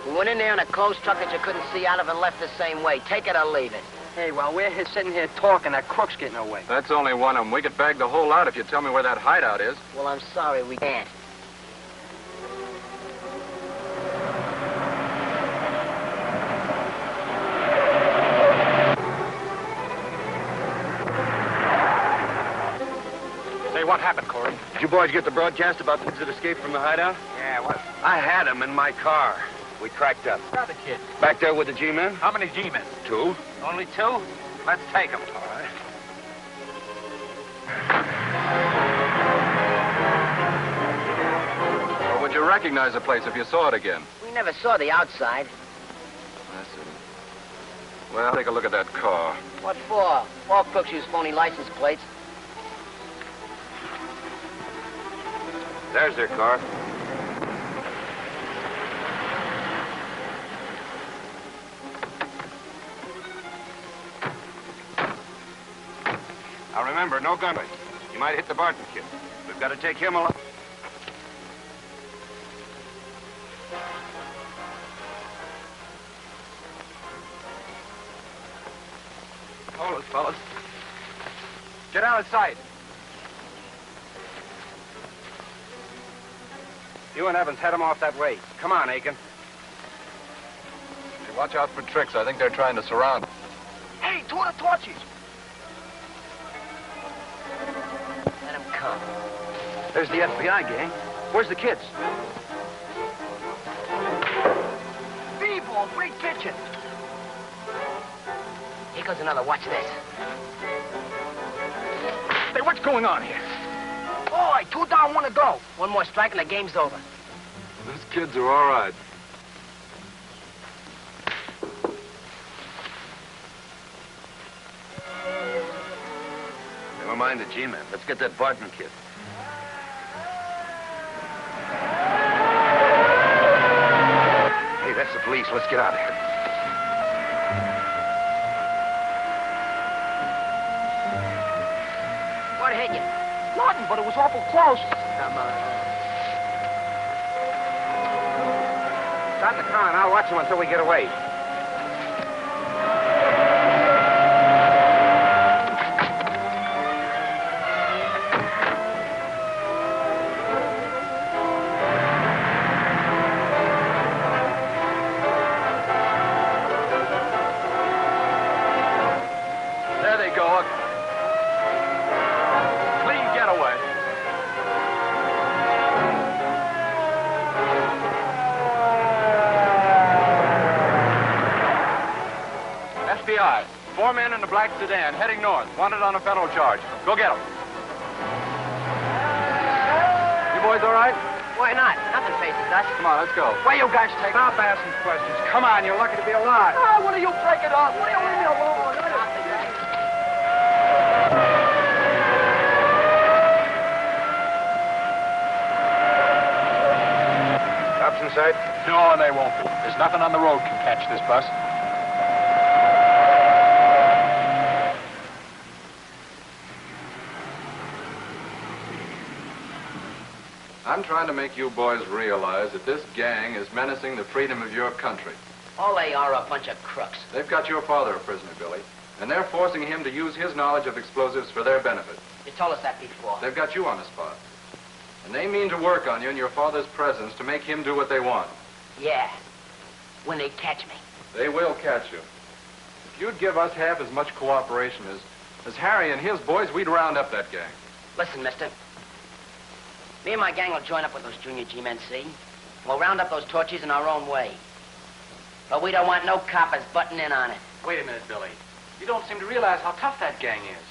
We went in there in a closed truck that you couldn't see out of and left the same way. Take it or leave it. Hey, while we're here sitting here talking, that crook's getting away. That's only one of them. We could bag the whole lot if you tell me where that hideout is. Well, I'm sorry, we can't. Say, what happened, Corey? Did you boys get the broadcast about those that escaped from the hideout? Yeah, what? I had them in my car. We cracked up. Where are the kids? Back there with the G-men? How many G-men? 2. Only 2? Let's take them. All right. Well, would you recognize the place if you saw it again? We never saw the outside. I see. Well, take a look at that car. What for? All crooks use phony license plates. There's their car. Now remember, no gunfight. You might hit the Barton kid. We've got to take him along. Hold it, fellas. Get out of sight. You and Evans head him off that way. Come on, Aiken. Hey, watch out for tricks. I think they're trying to surround. Hey, 2 of the torches. Let him come. There's the FBI gang. Where's the kids? Beebe, all great picture. Here goes another. Watch this. Hey, what's going on here? All right, 2 down, 1 to go. One more strike and the game's over. Those kids are all right. Never mind the G-man. Let's get that Barton kid. Hey, that's the police. Let's get out of here. What hit you? Nothing, but it was awful close. Come on. Start the car and I'll watch him until we get away. There they go. Clean getaway. FBI. 4 men in a black sedan heading north, wanted on a federal charge. Go get them. You boys all right? Why not? Nothing faces us. Come on, let's go. Where you guys take? Stop asking questions. Come on, you're lucky to be alive. Ah, what do you take it off? What do you leave me alone? Cops in sight? No, they won't be. There's nothing on the road can catch this bus. I'm trying to make you boys realize that this gang is menacing the freedom of your country. All they are a bunch of crooks. They've got your father a prisoner, Billy, and they're forcing him to use his knowledge of explosives for their benefit. You told us that before. They've got you on the spot. And they mean to work on you in your father's presence to make him do what they want. Yeah. When they catch me. They will catch you. If you'd give us half as much cooperation as Harry and his boys, we'd round up that gang. Listen, mister. Me and my gang will join up with those junior G-men, see? We'll round up those torches in our own way. But we don't want no coppers butting in on it. Wait a minute, Billy. You don't seem to realize how tough that gang is.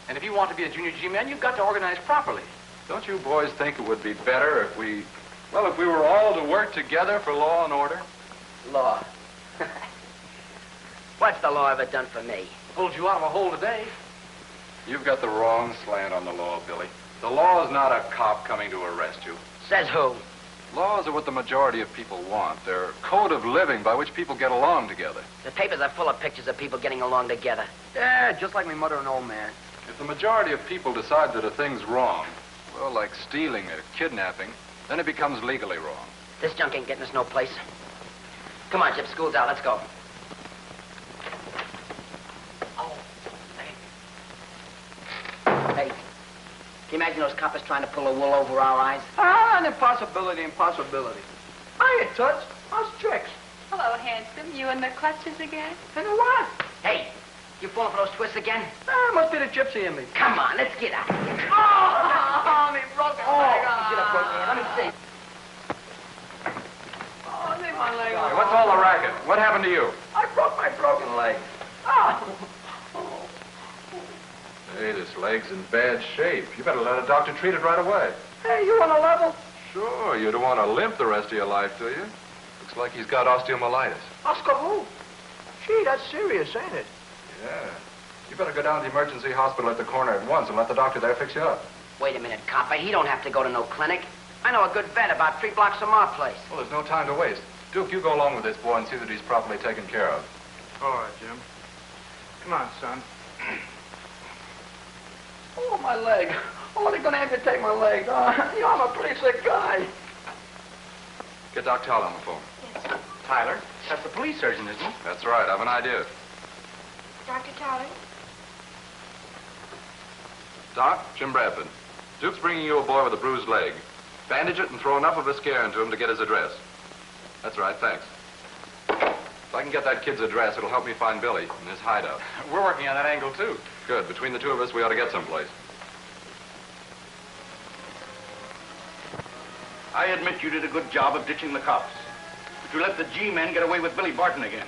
And if you want to be a junior G-man, you've got to organize properly. Don't you boys think it would be better if we were all to work together for law and order? Law. What's the law ever done for me? Pulled you out of a hole today. You've got the wrong slant on the law, Billy. The law is not a cop coming to arrest you. Says who? Laws are what the majority of people want. They're a code of living by which people get along together. The papers are full of pictures of people getting along together. Yeah, just like me mother and old man. If the majority of people decide that a thing's wrong, well, like stealing or kidnapping, then it becomes legally wrong. This junk ain't getting us no place. Come on, Chip, school's out. Let's go. Oh, hey. Can you imagine those coppers trying to pull the wool over our eyes? Ah, an impossibility. Hiya, Toots. How's tricks? Hello, handsome. You in the clutches again? And what? Hey, you falling for those twists again? Ah, must be the gypsy in me. Come on, let's get out of here. Oh, me broken leg. Get up, Roseanne. Let me see. Oh, leave my leg Hey, alone. what's all the racket? What happened to you? I broke my broken leg. Ah. Hey, this leg's in bad shape. You better let a doctor treat it right away. Hey, you on a level? Sure, you don't want to limp the rest of your life, do you? Looks like he's got osteomyelitis. Oscar who? Gee, that's serious, ain't it? Yeah. You better go down to the emergency hospital at the corner at once and let the doctor there fix you up. Wait a minute, copper. He don't have to go to no clinic. I know a good vet about 3 blocks from our place. Well, there's no time to waste. Duke, you go along with this boy and see that he's properly taken care of. All right, Jim. Come on, son. Oh, my leg. Oh, they're going to amputate my leg. I'm a pretty sick guy. Get Doc Tyler on the phone. Yes. Tyler, that's the police surgeon, isn't it? That's right. I have an idea. Dr. Tyler? Doc, Jim Bradford. Duke's bringing you a boy with a bruised leg. Bandage it and throw enough of a scare into him to get his address. That's right, thanks. If I can get that kid's address, it'll help me find Billy in his hideout. We're working on that angle, too. Good. Between the two of us, we ought to get someplace. I admit you did a good job of ditching the cops. But You let the G-men get away with Billy Barton again.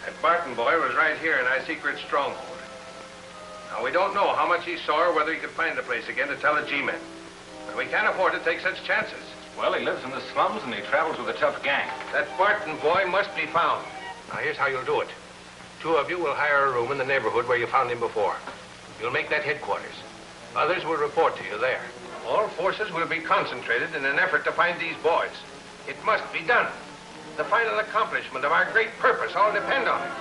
That Barton boy was right here in our secret stronghold. Now, we don't know how much he saw or whether he could find the place again to tell the G-men. But we can't afford to take such chances. Well, he lives in the slums and he travels with a tough gang. That Barton boy must be found. Now, here's how you'll do it. 2 of you will hire a room in the neighborhood where you found him before. You'll make that headquarters. Others will report to you there. All forces will be concentrated in an effort to find these boys. It must be done. The final accomplishment of our great purpose all depend on it.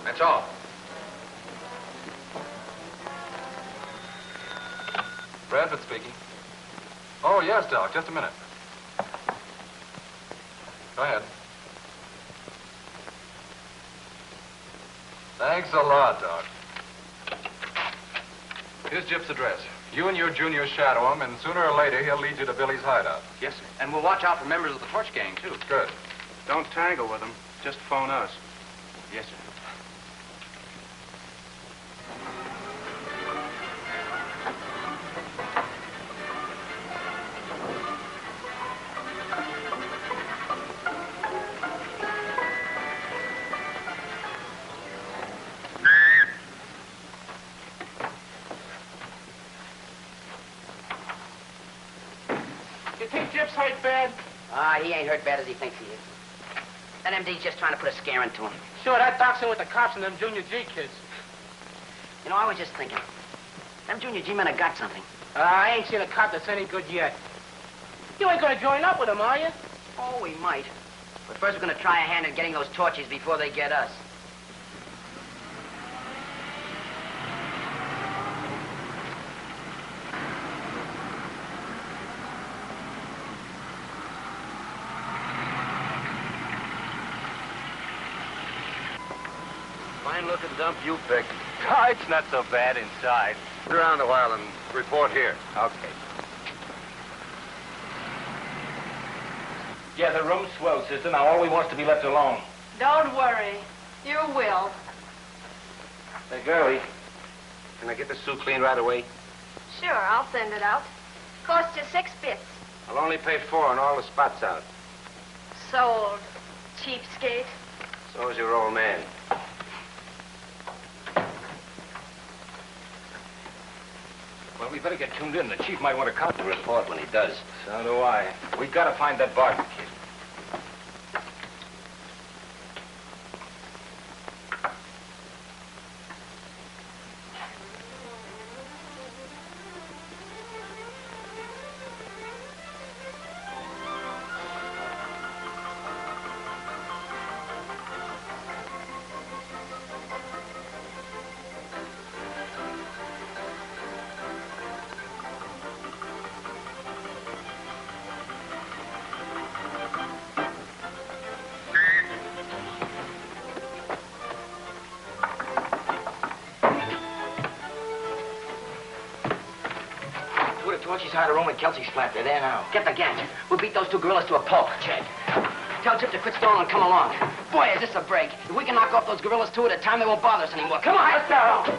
That's all. Bradford speaking. Oh, yes, Doc. Just a minute. Go ahead. Thanks a lot, Doc. Here's Gyp's address. You and your junior shadow him, and sooner or later he'll lead you to Billy's hideout. Yes, sir. And we'll watch out for members of the torch gang, too. Good. Don't tangle with him. Just phone us. Yes, sir. He ain't hurt bad as he thinks he is. That MD's just trying to put a scare into him. Sure, that doc's in with the cops and them Junior G kids. You know, I was just thinking. Them Junior G men have got something. I ain't seen a cop that's any good yet. You ain't gonna join up with them, are you? Oh, we might. But first we're gonna try a hand at getting those torches before they get us. Fine-looking dump you picked. Oh, it's not so bad inside. Sit around a while and report here. Okay. Yeah, the room's swell, sister. Now all we want's to be left alone. Don't worry. You will. Hey, girlie, can I get the suit cleaned right away? Sure, I'll send it out. Cost you 6 bits. I'll only pay 4 and all the spots out. Sold. Cheapskate. So's your old man. Well, we better get tuned in. The chief might want to come to report when he does. So do I. We gotta find that Barton kid. Torchy's hired a room in Kelsey's flat. They're there now. Get the gang. We'll beat those 2 gorillas to a pulp. Check. Tell Chip to quit stalling and come along. Boy, is this a break. If we can knock off those gorillas 2 at a time, they won't bother us anymore. Come on, let's go.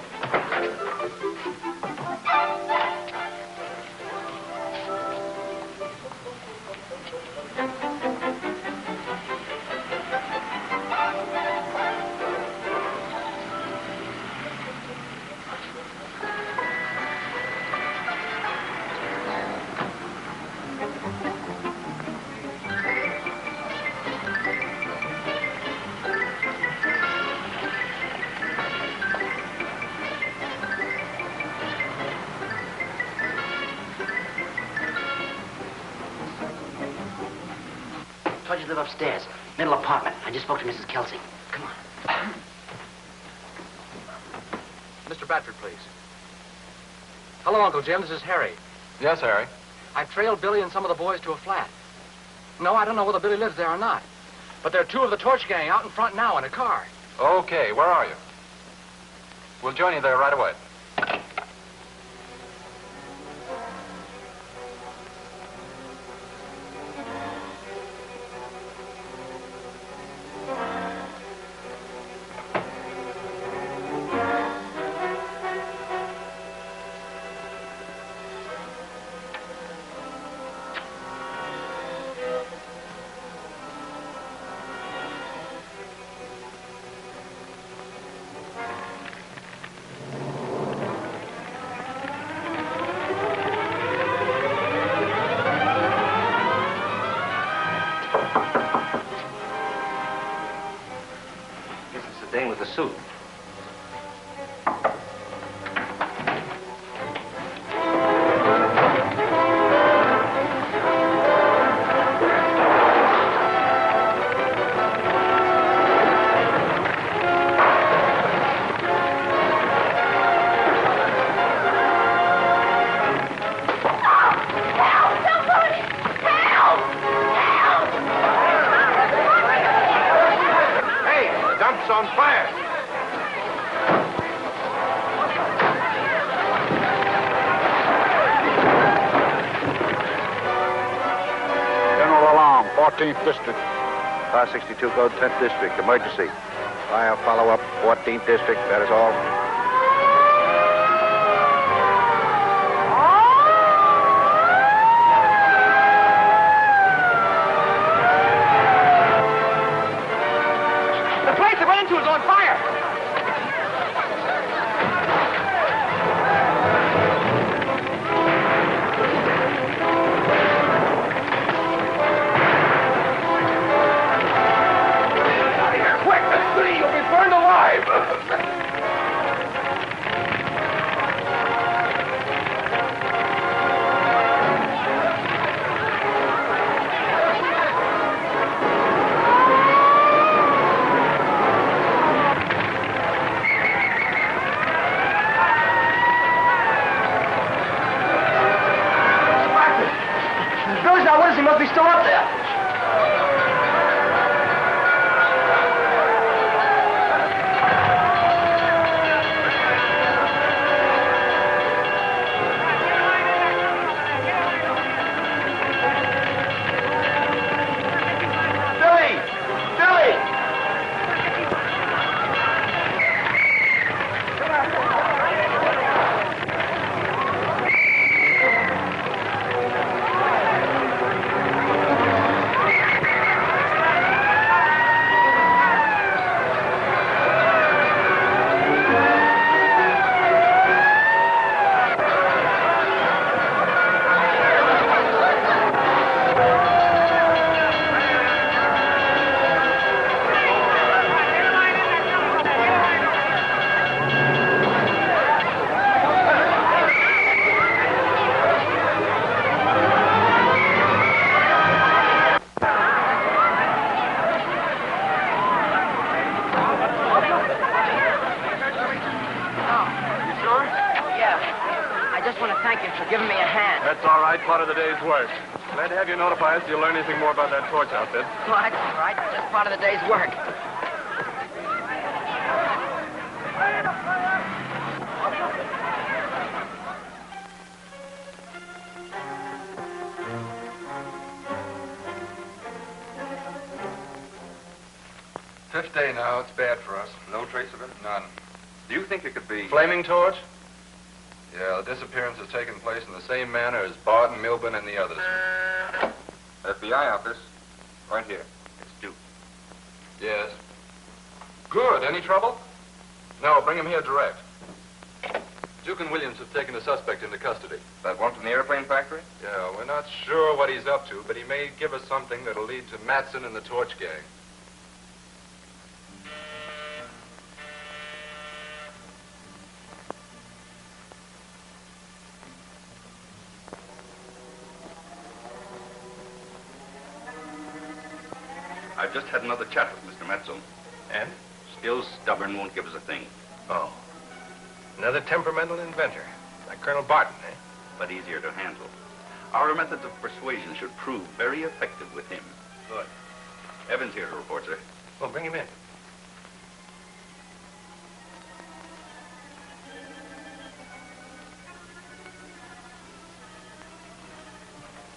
Torches live upstairs, middle apartment. I just spoke to Mrs. Kelsey. Come on. Mr. Bradford, please. Hello, Uncle Jim. This is Harry. Yes, Harry. I've trailed Billy and some of the boys to a flat. No, I don't know whether Billy lives there or not. But there are 2 of the torch gang out in front now in a car. Okay, where are you? We'll join you there right away. Staying with the suit. On fire! General alarm, 14th District. Car 62 code 10th District. Emergency. Fire follow-up, 14th District. That is all. Is on fire! Get out of here, quick! You'll be burned alive! He must be still up there. Giving me a hand. That's all right. Part of the day's work. Glad to have you notify us if you learn anything more about that torch outfit. Well, that's all right. Just part of the day's work. Fifth day now. It's bad for us. No trace of it? None. Do you think it could be... Flaming torch? Yeah, the disappearance has taken place in the same manner as Barton, Milburn, and the others. FBI office. Right here. It's Duke. Yes. Good. Any trouble? No, bring him here direct. Duke and Williams have taken a suspect into custody. That one from the airplane factory? Yeah, we're not sure what he's up to, but he may give us something that'll lead to Matson and the torch gang. I've just had another chat with Mr. Matson. And? Still stubborn, won't give us a thing. Oh. Another temperamental inventor. Like Colonel Barton, eh? But easier to handle. Our methods of persuasion should prove very effective with him. Good. Evans here to report, sir. Well, bring him in.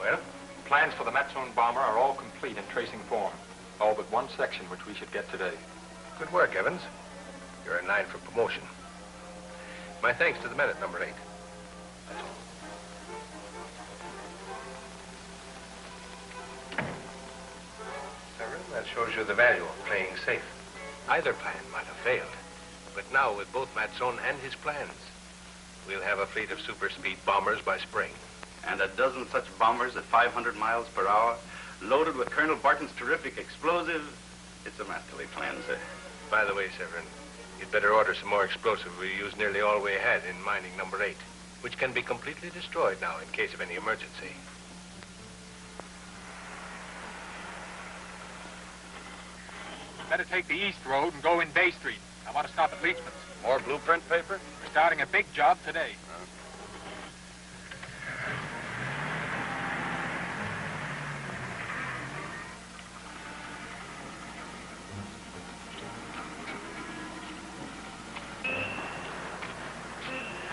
Well? Plans for the Matson bomber are all complete in tracing form. All but one section, which we should get today. Good work, Evans. You're in line for promotion. My thanks to the men at number 8. That's all. Severin, that shows you the value of playing safe. Either plan might have failed. But now, with both Matson and his plans, we'll have a fleet of super-speed bombers by spring. And a dozen such bombers at 500 miles per hour, loaded with Colonel Barton's terrific explosive. It's a masterly plan, sir. By the way, Severin, you'd better order some more explosive. We used nearly all we had in mining number 8, which can be completely destroyed now in case of any emergency. Better take the east road and go in Bay Street. I want to stop at Leachman's. More blueprint paper? We're starting a big job today.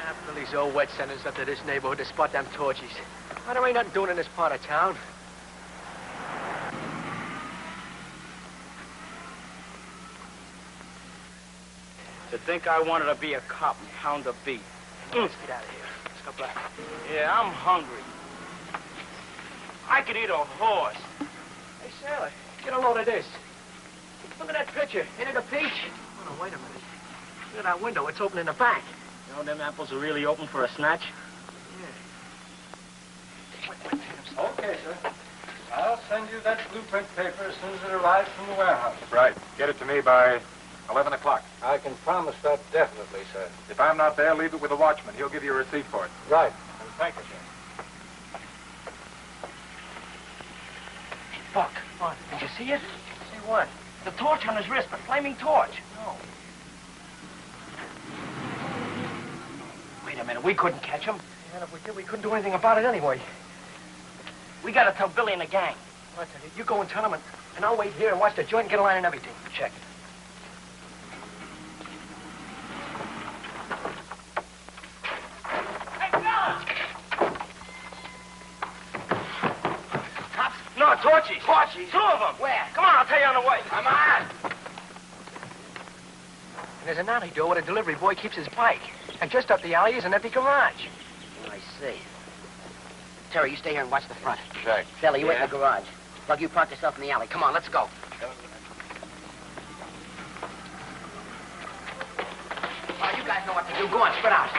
After these old wet centers up to this neighborhood to spot them torches. Why there ain't nothing doing in this part of town? To think I wanted to be a cop and pound a beat. Let's get out of here. Let's go back. Yeah, I'm hungry. I could eat a horse. Hey, sailor, get a load of this. Look at that picture. Ain't it a peach? Oh, no, wait a minute. Look at that window. It's open in the back. You know them apples are really open for a snatch? Yeah. Okay, sir. I'll send you that blueprint paper as soon as it arrives from the warehouse. Right. Get it to me by 11 o'clock. I can promise that definitely, sir. If I'm not there, leave it with the watchman. He'll give you a receipt for it. Right. And thank you, sir. Buck, what? Did you see it? See what? The torch on his wrist, the flaming torch. No. Wait a minute, we couldn't catch him. And if we did, we couldn't do anything about it anyway. We gotta tell Billy and the gang. Well, I tell you, you go and tell him, and I'll wait here and watch the joint and get a line and everything. Check. No, torches. Torches? 2 of them. Where? Come on, I'll tell you on the way. Come on! And there's an alley door where the delivery boy keeps his bike. And just up the alley is an empty garage. I see. Terry, you stay here and watch the front. Right. Fella, you wait in the garage. Bug, you park yourself in the alley. Come on, let's go. All right, you guys know what to do. Go on, spread out.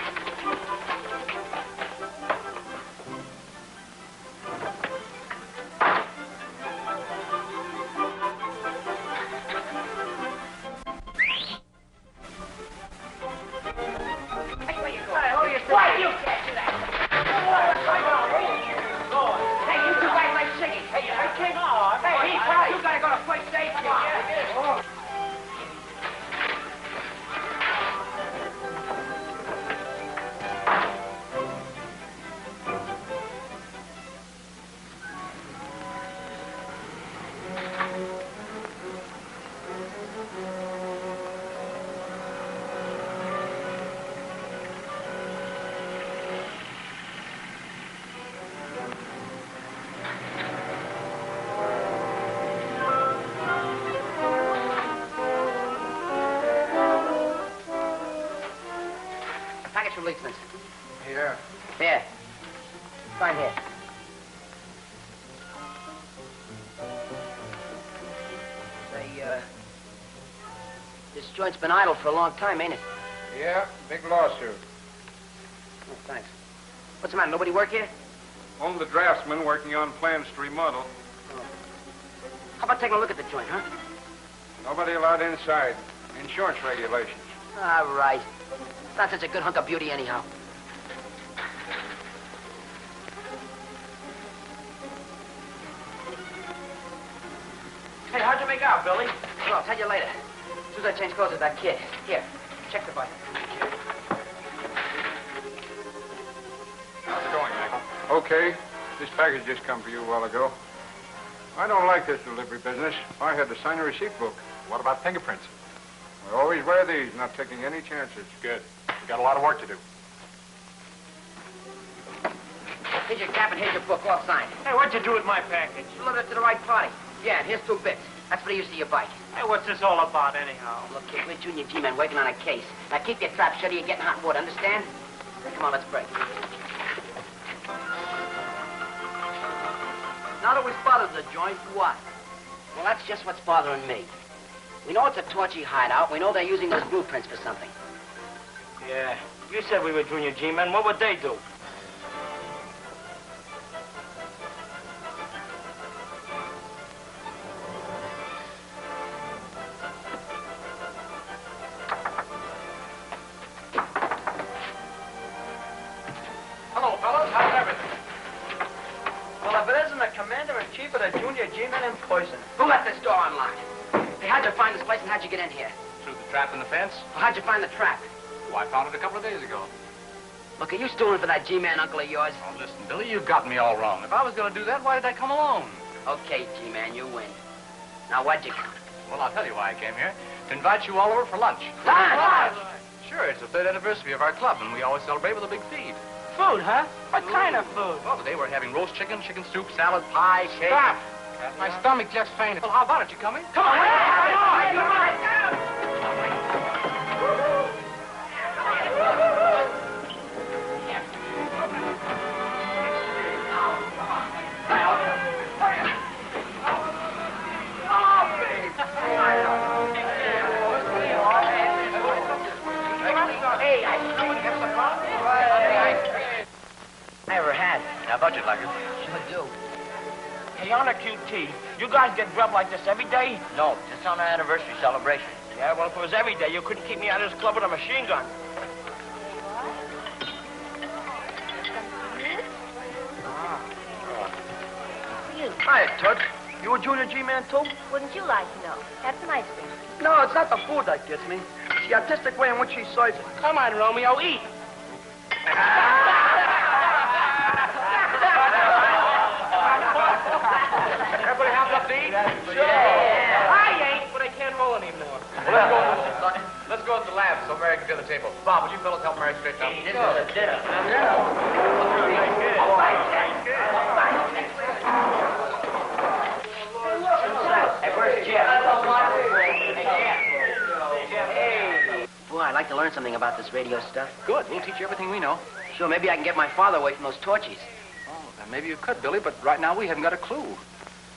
Here. Here. Right here. Say, this joint's been idle for a long time, ain't it? Yeah, big lawsuit. Oh, thanks. What's the matter? Nobody work here? Only the draftsman working on plans to remodel. Oh. How about taking a look at the joint, huh? Nobody allowed inside. Insurance regulations. All right. Not such a good hunk of beauty anyhow. Hey, how'd you make out, Billy? Well, I'll tell you later. As soon as I change clothes with that kid. Here, check the button. How's it going, Michael? Okay. This package just come for you a while ago. I don't like this delivery business. I had to sign a receipt book. What about fingerprints? I always wear these, not taking any chances. Good. We've got a lot of work to do. Here's your cap and here's your book, all signed. Hey, what'd you do with my package? Deliver it to the right party. Yeah, and here's 2 bits. That's for the use of your bike. Hey, what's this all about, anyhow? Look, kid, we're junior G-men working on a case. Now keep your trap shut or you're getting hot wood, understand? Come on, let's break. Now that we spotted the joint, what? Well, that's just what's bothering me. We know it's a torchy hideout. We know they're using those blueprints for something. Yeah, you said we were junior G-men. What would they do? in the fence. Well, how'd you find the trap? Oh, I found it a couple of days ago. Look, are you stooling for that G-man uncle of yours? Oh, listen, Billy, you've got me all wrong. If I was going to do that, why did I come alone? Okay, G-man, you win. Now, what'd you count? Well, I'll tell you why I came here. To invite you all over for lunch. Lunch? Sure, it's the 3rd anniversary of our club, and we always celebrate with a big feed. Food, huh? What kind of food? Well, today we're having roast chicken, chicken soup, salad, pie, cake. Stop. My stomach just fainted. Well, how about it? You coming? Come on, come on. Never had. How about you, like it? Sure do. Hey, on a QT, you guys get grub like this every day? No, just on our anniversary celebration. Yeah, well, if it was every day, you couldn't keep me out of this club with a machine gun. Hi, Tut. You a junior G-man, too? Wouldn't you like to know? Have some ice cream. No, it's not the food that gets me. It's the artistic way in which she serves it. Come on, Romeo, eat. Everybody have up to eat? Sure. I ain't, but I can't roll anymore. Well, let's go to the lab so Mary can get the table. Bob, would you fellas help Mary straighten up? This is a dinner. Hey, where's Jeff? Hey. Boy, I'd like to learn something about this radio stuff. Good. We'll teach you everything we know. Sure, maybe I can get my father away from those torchies. Oh, then maybe you could, Billy, but right now we haven't got a clue.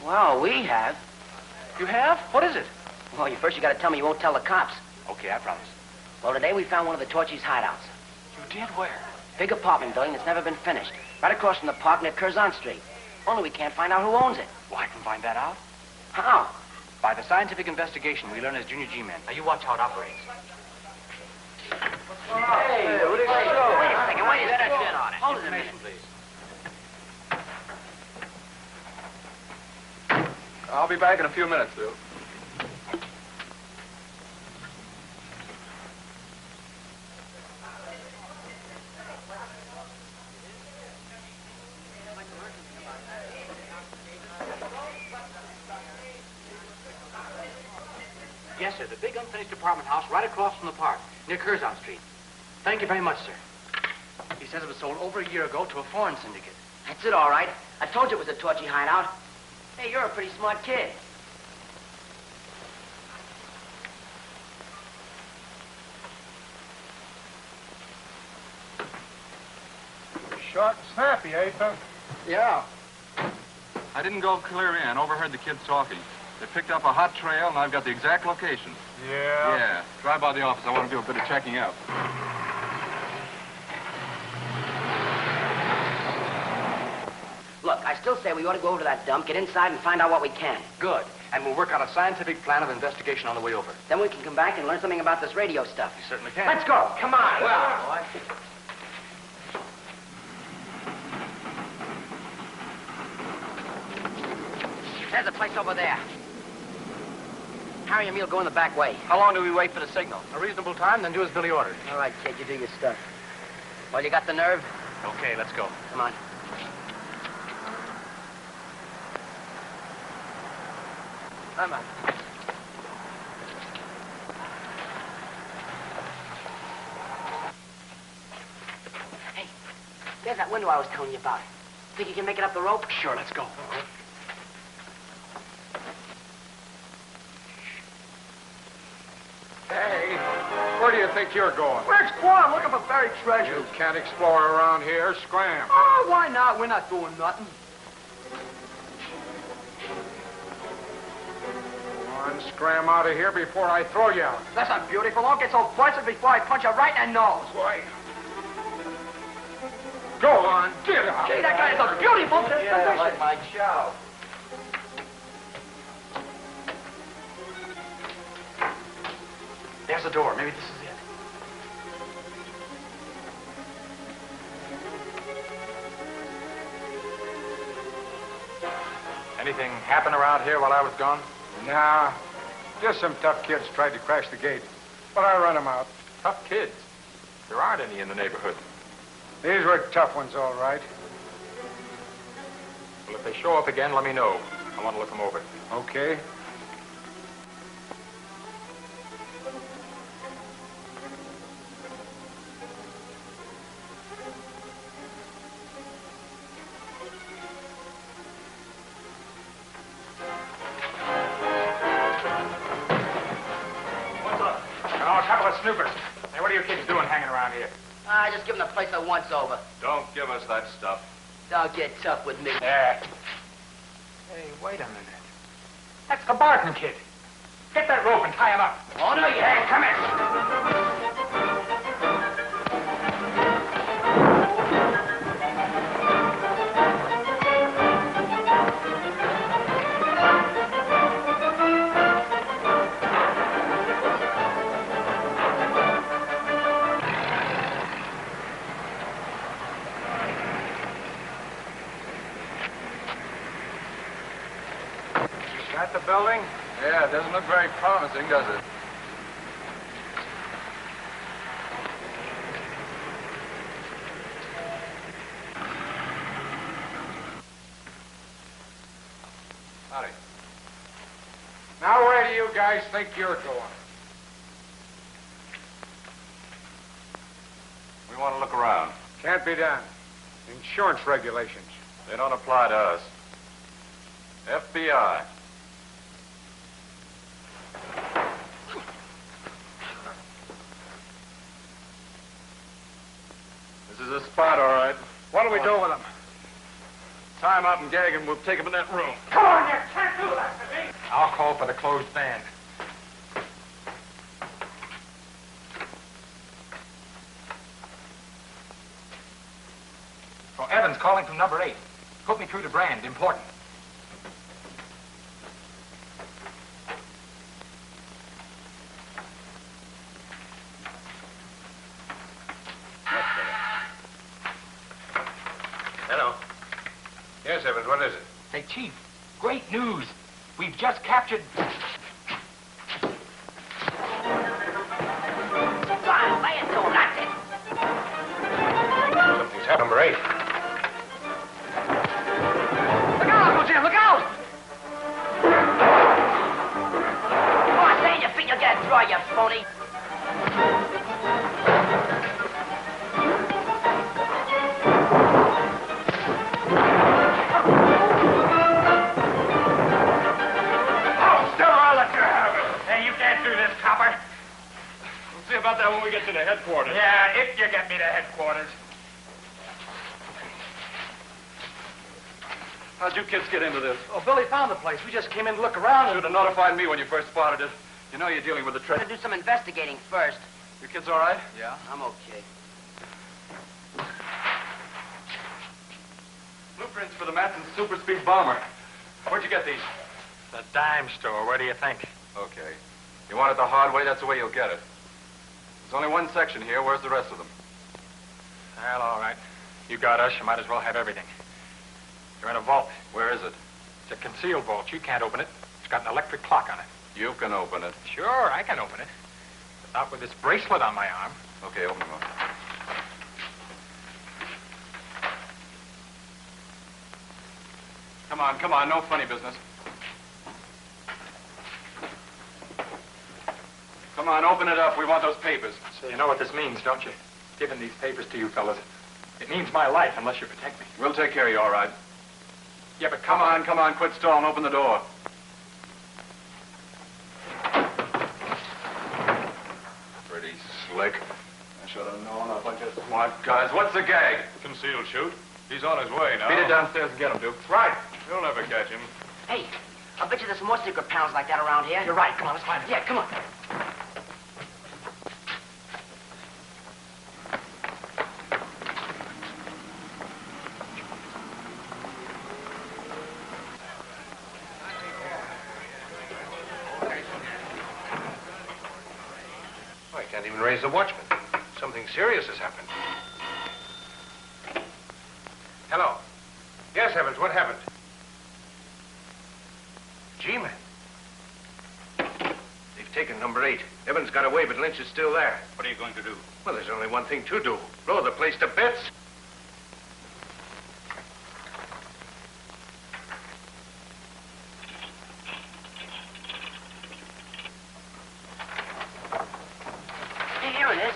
Well, we have. You have? What is it? Well, you got to tell me you won't tell the cops. Okay, I promise. Well, today we found one of the torchies' hideouts. You did? Where? Big apartment building that's never been finished. Right across from the park near Curzon Street. Only we can't find out who owns it. Well, I can find that out. How? By the scientific investigation we learn as junior G-men. Now, you watch how it operates. Hey, what do you say? Wait a second, wait a second. On it. Hold it a minute. Please. I'll be back in a few minutes, Bill. Yes, sir. The big unfinished apartment house right across from the park, near Curzon Street. Thank you very much, sir. He says it was sold over a year ago to a foreign syndicate. That's it, all right. I told you it was a torchy hideout. Hey, you're a pretty smart kid. Short and snappy, eh, Tom? Yeah. I didn't go clear in. Overheard the kids talking. They picked up a hot trail, and I've got the exact location. Yeah? Yeah. Drive by the office. I want to do a bit of checking out. Look, I still say we ought to go over to that dump, get inside, and find out what we can. Good. And we'll work out a scientific plan of investigation on the way over. Then we can come back and learn something about this radio stuff. You certainly can. Let's go. Come on. Well, There's a place over there. Harry and me'll go in the back way. how long do we wait for the signal? A reasonable time, then do as Billy ordered. All right, kid, you do your stuff. Well, you got the nerve? Okay, let's go. Come on. Come on. Hey, there's that window I was telling you about. Think you can make it up the rope? Sure, let's go. Hey, where do you think you're going? Where's Quan? Looking for buried treasure. You can't explore around here. Scram. Oh, why not? We're not doing nothing. Come on, scram out of here before I throw you out. Listen, beautiful, don't get so busted before I punch you right in the nose. Why? Go on, get out. Gee, that guy is a beautiful disposition. my chow. There's the door. Maybe this is it. Anything happen around here while I was gone? Nah, just some tough kids tried to crash the gate. but I run them out. Tough kids. There aren't any in the neighborhood. These were tough ones, all right. Well, if they show up again, let me know. I want to look them over. Okay. Snoopers. Hey, what are you kids doing hanging around here? Just giving the place a once-over. Don't give us that stuff. Don't get tough with me. Yeah. Hey, wait a minute. That's the Barton kid. Get that rope and tie him up. Oh, no, you ain't. Come here. The building? Yeah, it doesn't look very promising, does it? Howdy. Now, where do you guys think you're going? We want to look around. Can't be done. Insurance regulations. They don't apply to us. FBI. This is a spot, all right. What do we do with them? Tie him up and gag him. We'll take him in that room. Come on, you can't do that to me. I'll call for the closed van. Oh, Evans calling from number 8. Put me through to Brand. Important. Hello. Yes, Evans, what is it? Say, Chief, great news. We've just captured... Fine, lay it to him, that's it. Something's happened. Number 8. Look out, Lieutenant, look out! Come on, stay in your feet, you'll get a draw, you phony. About that when we get to the headquarters. Yeah, if you get me to headquarters. How'd you kids get into this? Oh, Billy found the place. We just came in to look around. Should have notified me when you first spotted it. You know you're dealing with the I'm treasure. gonna do some investigating first. You kids all right? Yeah, I'm okay. Blueprints for the Matson super speed bomber. Where'd you get these? The dime store. Where do you think? Okay. You want it the hard way, that's the way you'll get it. There's only one section here. Where's the rest of them? Well, all right. You got us. You might as well have everything. You're in a vault. Where is it? It's a concealed vault. You can't open it. It's got an electric clock on it. You can open it. Sure, I can open it. But not with this bracelet on my arm. Okay, open them up. Come on. No funny business. Come on, open it up. We want those papers. So you know what this means, don't you? Giving these papers to you fellas. It means my life unless you protect me. We'll take care of you, all right. Yeah, but Come on. Quit stalling. Open the door. Pretty slick. I should have known a bunch of smart guys. What's the gag? Concealed shoot. He's on his way now. Beat it downstairs and get him, Duke. Right. You'll never catch him. Hey, I bet you there's more secret pounds like that around here. You're right. Come on, let's find it. Yeah, come on. Oh, I can't even raise the watchman. Something serious has happened. Hello. Yes, Evans, what happened? G-Man. They've taken number 8. Evans got away, but Lynch is still there. What are you going to do? Well, there's only one thing to do. Blow the place to bits. Here it is.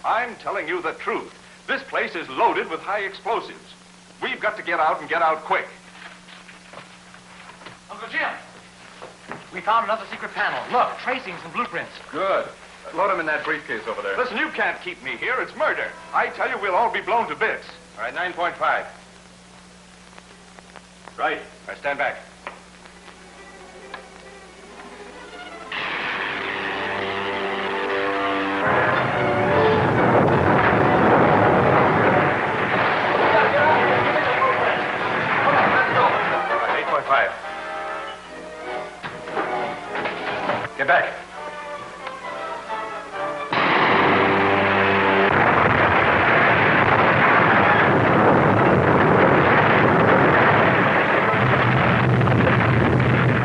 I'm telling you the truth. This place is loaded with high explosives. We've got to get out and get out quick. Uncle Jim, we found another secret panel. Look, tracings and blueprints. Good. Load them in that briefcase over there. Listen, you can't keep me here. It's murder. I tell you, we'll all be blown to bits. All right, 9.5. Right. I stand back. Get back.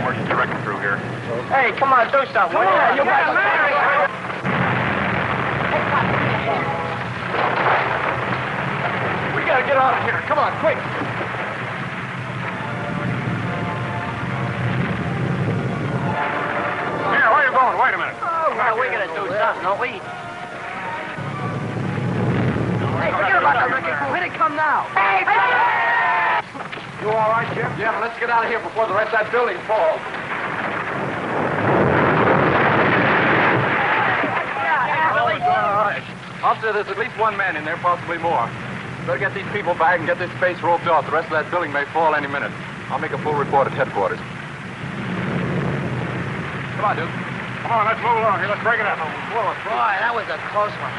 Working direct through here. Hey, come on, do something. Come on, you guys. We gotta get out of here. Come on, quick. Here, where are you going? Wait a minute. Oh, well, we gotta do something, don't we? Hey, forget about the wrecking crew. Here they come now. Hey! You all right, Jim? Yeah, but let's get out of here before the rest of that building falls. Officer, there's at least one man in there, possibly more. Better get these people back and get this space roped off. The rest of that building may fall any minute. I'll make a full report at headquarters. Come on, Duke. Come on, let's move along here. Let's break it up. Boy, that was a close one.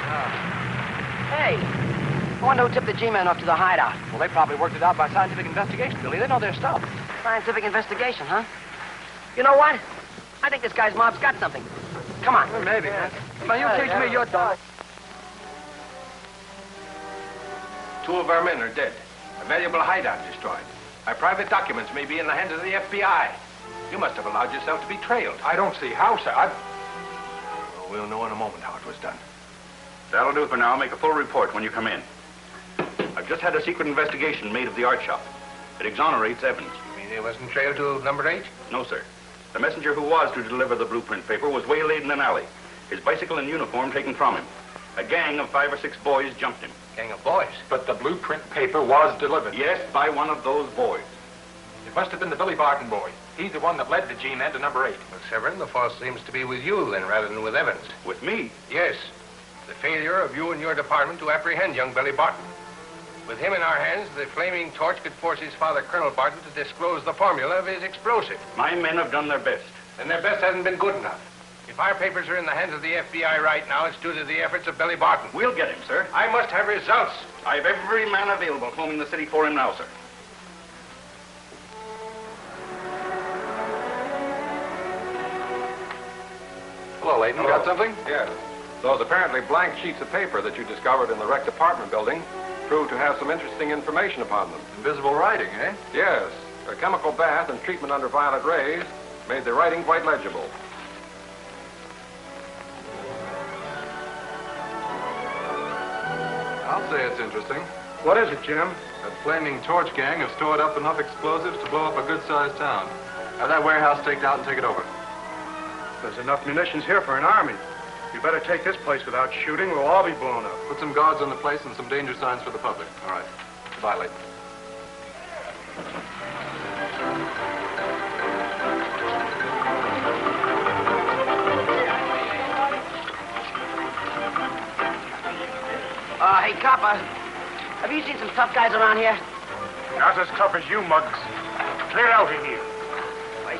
Hey, I wonder who tipped the G-men up to the hideout. Well, they probably worked it out by scientific investigation, Billy. They know their stuff. Scientific investigation, huh? You know what? I think this guy's mob's got something. Come on. Well, maybe. Come on, you teach me your thought. 2 of our men are dead. A valuable hideout destroyed. Our private documents may be in the hands of the FBI. You must have allowed yourself to be trailed. I don't see how, sir. Well, we'll know in a moment how it was done. That'll do for now. I'll make a full report when you come in. I've just had a secret investigation made of the art shop. It exonerates Evans. You mean he wasn't trailed to number 8? No, sir. The messenger who was to deliver the blueprint paper was waylaid in an alley. His bicycle and uniform taken from him. A gang of 5 or 6 boys jumped him. Gang of boys? But the blueprint paper was delivered. Yes, by one of those boys. It must have been the Billy Barton boy. He's the one that led the G-men to number 8. Well, Severin, the fault seems to be with you then, rather than with Evans. With me? Yes. The failure of you and your department to apprehend young Billy Barton. With him in our hands, the flaming torch could force his father, Colonel Barton, to disclose the formula of his explosive. My men have done their best. And their best hasn't been good enough. If our papers are in the hands of the FBI right now, it's due to the efforts of Billy Barton. We'll get him, sir. I must have results. I have every man available combing the city for him now, sir. Hello, Layton. Hello. Got something? Yes. Those apparently blank sheets of paper that you discovered in the wrecked apartment building proved to have some interesting information upon them. Invisible writing, eh? Yes. A chemical bath and treatment under violet rays made the writing quite legible. I'll say it's interesting. What is it, Jim? That flaming torch gang have stored up enough explosives to blow up a good-sized town. Have that warehouse staked out and take it over. There's enough munitions here for an army. You better take this place without shooting. We'll all be blown up. Put some guards on the place and some danger signs for the public. All right. Goodbye, Layton. Hey, copper, have you seen some tough guys around here? Not as tough as you, mugs. Clear out of here. Wait,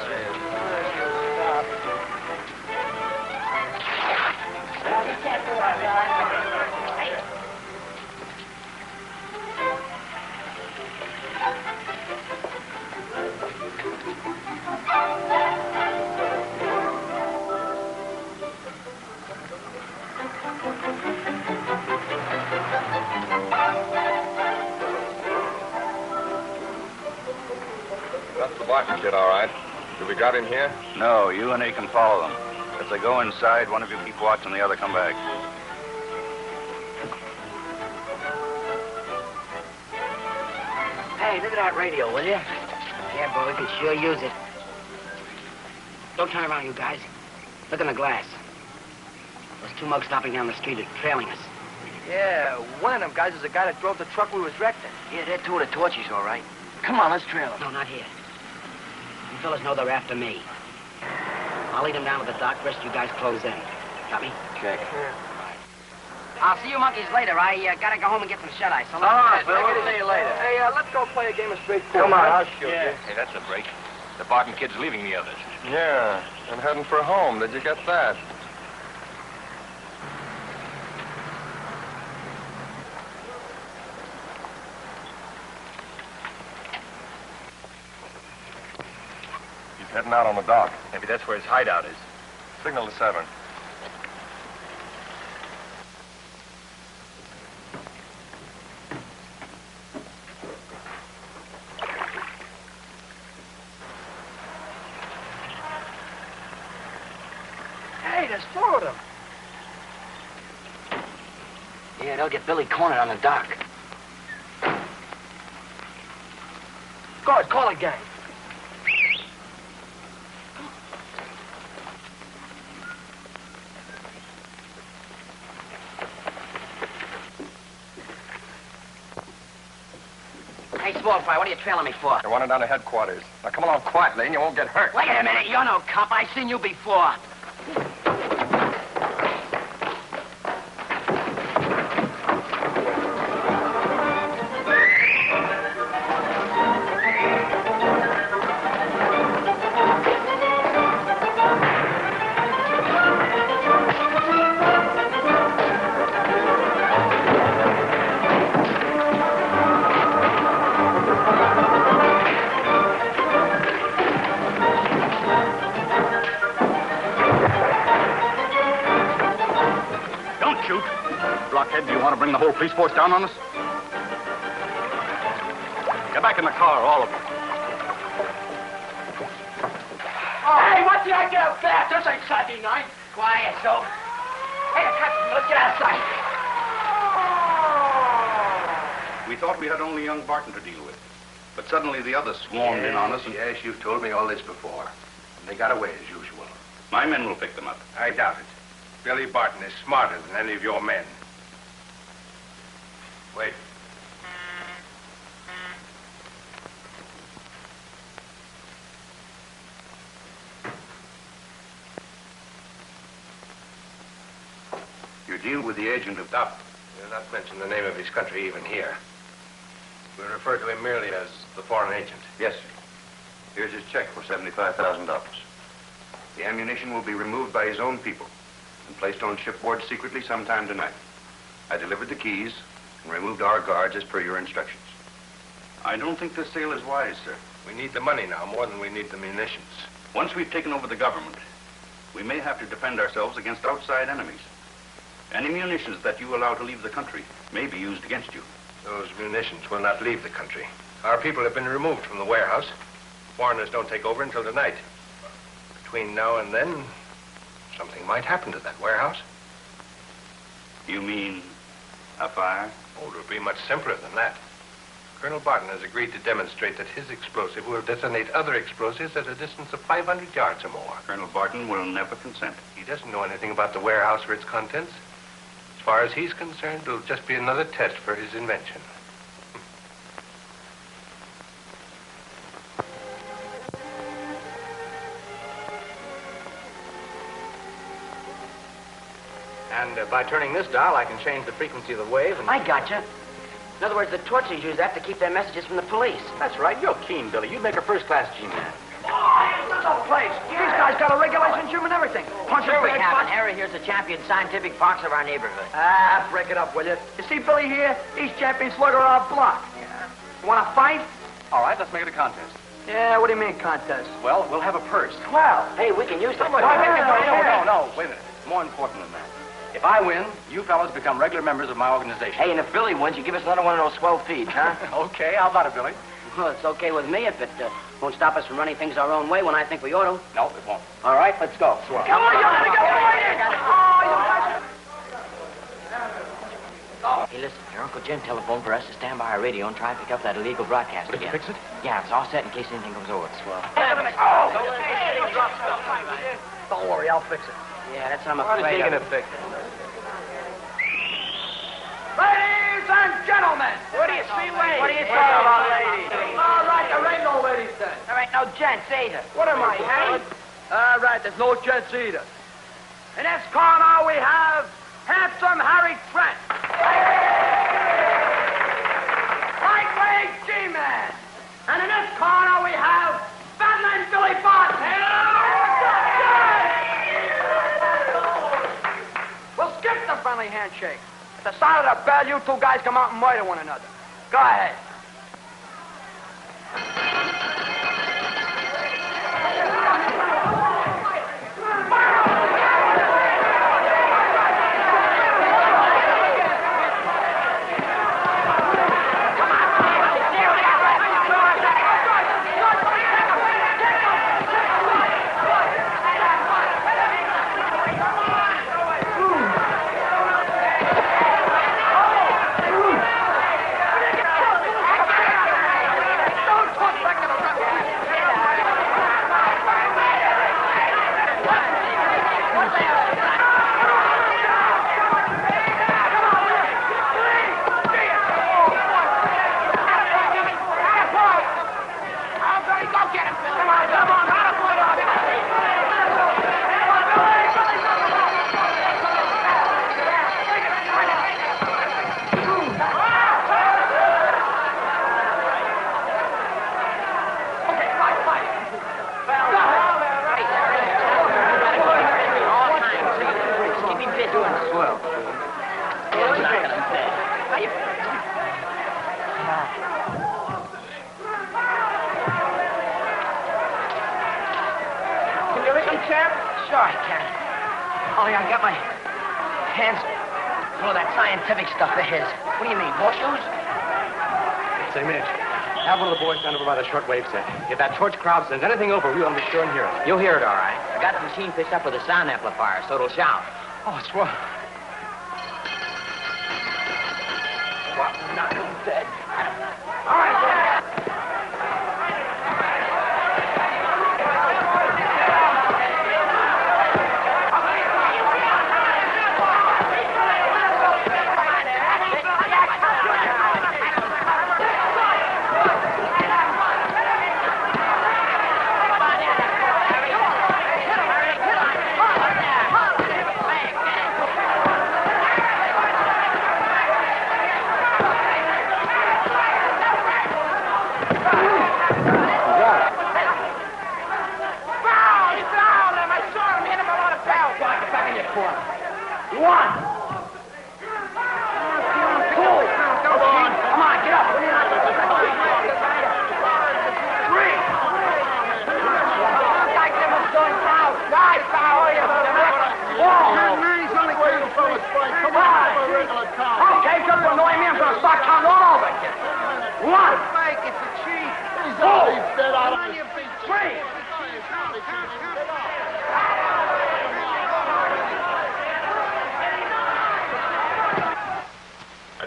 That's the Barton kid, all right. Have we got in here? No, you and he can follow them. If they go inside, one of you keep watch and the other come back. Hey, look at that radio, will you? Yeah, boy, we could sure use it. Don't turn around, you guys. Look in the glass. Those two mugs stopping down the street are trailing us. Yeah, one of them guys is the guy that drove the truck we was wrecked in. Yeah, they're two of the torchies, all right. Come on, let's trail them. No, not here. You fellas know they're after me. I'll lead them down to the dock. Rest you guys close in. Got me? Check. I'll see you monkeys later. I gotta go home and get some shut-eye. So All right, Bill. We'll see you later. Hey, let's go play a game of straight pool. Come on, I'll shoot you. Hey, that's a break. The Barton kid's leaving the others. Yeah, and heading for home. Did you get that? He's heading out on the dock. Maybe that's where his hideout is. Signal to 7. Hey, there's 4 of them. Yeah, they'll get Billy cornered on the dock. Guard, call it, gang. Hey, small fry, what are you trailing me for? They're running down to headquarters. Now come along quietly and you won't get hurt. Wait a minute, you're no cop. I've seen you before. Blockhead, do you want to bring the whole police force down on us? Get back in the car, all of you. Hey, what's the idea of that? This ain't Saturday night. Quiet, so. Hey, the cops, let's get outside. We thought we had only young Barton to deal with. But suddenly the others swarmed in on us and... Yes, you've told me all this before. And they got away as usual. My men will pick them up. I doubt it. Billy Barton is smarter than any of your men. Wait. You deal with the agent of... Stop. Do not mention the name of his country even here. We refer to him merely as the foreign agent. Yes, sir. Here's his check for $75,000. The ammunition will be removed by his own people and placed on shipboard secretly sometime tonight. I delivered the keys and removed our guards as per your instructions. I don't think this sale is wise, sir. We need the money now more than we need the munitions. Once we've taken over the government, we may have to defend ourselves against outside enemies. Any munitions that you allow to leave the country may be used against you. Those munitions will not leave the country. Our people have been removed from the warehouse. Foreigners don't take over until tonight. Between now and then, something might happen to that warehouse. You mean a fire? Oh, it would be much simpler than that. Colonel Barton has agreed to demonstrate that his explosive will detonate other explosives at a distance of 500 yards or more. Colonel Barton will never consent. He doesn't know anything about the warehouse or its contents. As far as he's concerned, it'll just be another test for his invention. And by turning this dial, I can change the frequency of the wave and... I gotcha. In other words, the torches use that to keep their messages from the police. That's right. You're keen, Billy. You'd make a first-class G-man. Oh, this is a place. These guys got a regulation gym and everything. Punch Sure we bag, have, and punch. Harry here's the champion scientific boxer of our neighborhood. Ah, break it up, will you? You see Billy here? He's champion slugger of our block. Yeah. You want to fight? All right, let's make it a contest. Yeah, what do you mean contest? Well, we'll have a purse. Well, Hey, we can use that. No, wait a minute. More important than that. If I win, you fellas become regular members of my organization. Hey, and if Billy wins, you give us another one of those swell feeds, huh? Okay, how about it, Billy? Well, it's okay with me if it won't stop us from running things our own way when I think we ought to. No, it won't. All right, let's go. Swell. Come on, you gotta go Hey, listen, your Uncle Jim telephoned for us to stand by our radio and try and pick up that illegal broadcast again. Fix it? Yeah, it's all set in case anything goes over. Swell. Don't worry, I'll fix it. Yeah, that's what I'm What is afraid he of. gonna fix? Ladies and gentlemen! What do you see, ladies? What do you say about ladies? All right, there ain't no ladies then. There ain't no gents either. What am I, Hank? All right, there's no gents either. In this corner, we have handsome Harry Trent. Lightweight G-Man. And in this corner, we have Batman Billy Barton. We'll skip the friendly handshake. At the side of the bell, you two guys come out and murder one another. Go ahead. Shortwave set. If that torch crowd sends anything over, we'll be sure and hear it. You'll hear it all right. I got the machine fixed up with a sound amplifier, so it'll shout. Oh, swell. What? Not dead. All right,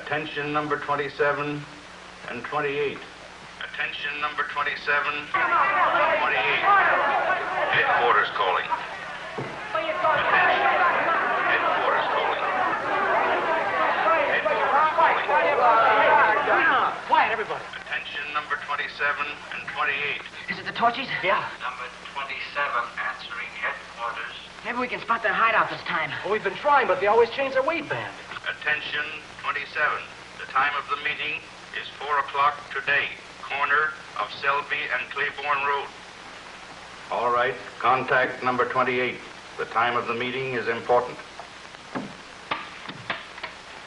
Attention number 27 and 28. Attention number 27 and 28. Headquarters calling. Attention. Headquarters calling. Headquarters calling. Quiet, everybody. Attention number 27 and 28. Is it the torches? Yeah. Number 27 answering headquarters. Maybe we can spot their hideout this time. Well, we've been trying, but they always change their weight band. Attention 27. The time of the meeting is 4 o'clock today. Corner of Selby and Claiborne Road. All right. Contact number 28. The time of the meeting is important.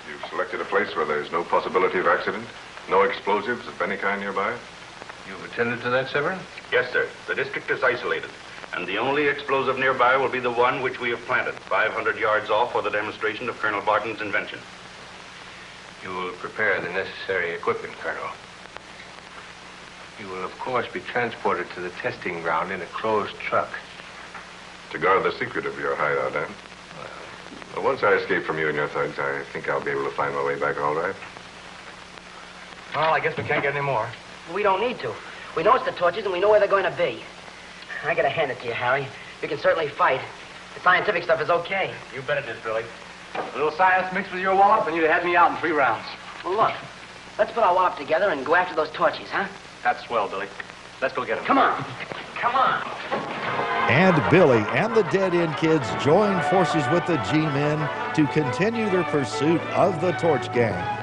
You've selected a place where there's no possibility of accident? No explosives of any kind nearby? You've attended to that, Severin? Yes, sir. The district is isolated, and the only explosive nearby will be the one which we have planted, 500 yards off for the demonstration of Colonel Barton's invention. You will prepare the necessary equipment, Colonel. You will, of course, be transported to the testing ground in a closed truck. To guard the secret of your hideout, eh? Well, once I escape from you and your thugs, I think I'll be able to find my way back all right. Well, I guess we can't get any more. We don't need to. We know it's the torches, and we know where they're going to be. I gotta hand it to you, Harry. You can certainly fight. The scientific stuff is okay. You bet it is, Billy. A little science mixed with your wallop, and you'd have had me out in 3 rounds. Well, look. Let's put our wallop together and go after those torches, huh? That's swell, Billy. Let's go get them. Come on. Come on. And Billy and the Dead End Kids join forces with the G-Men to continue their pursuit of the Torch Gang.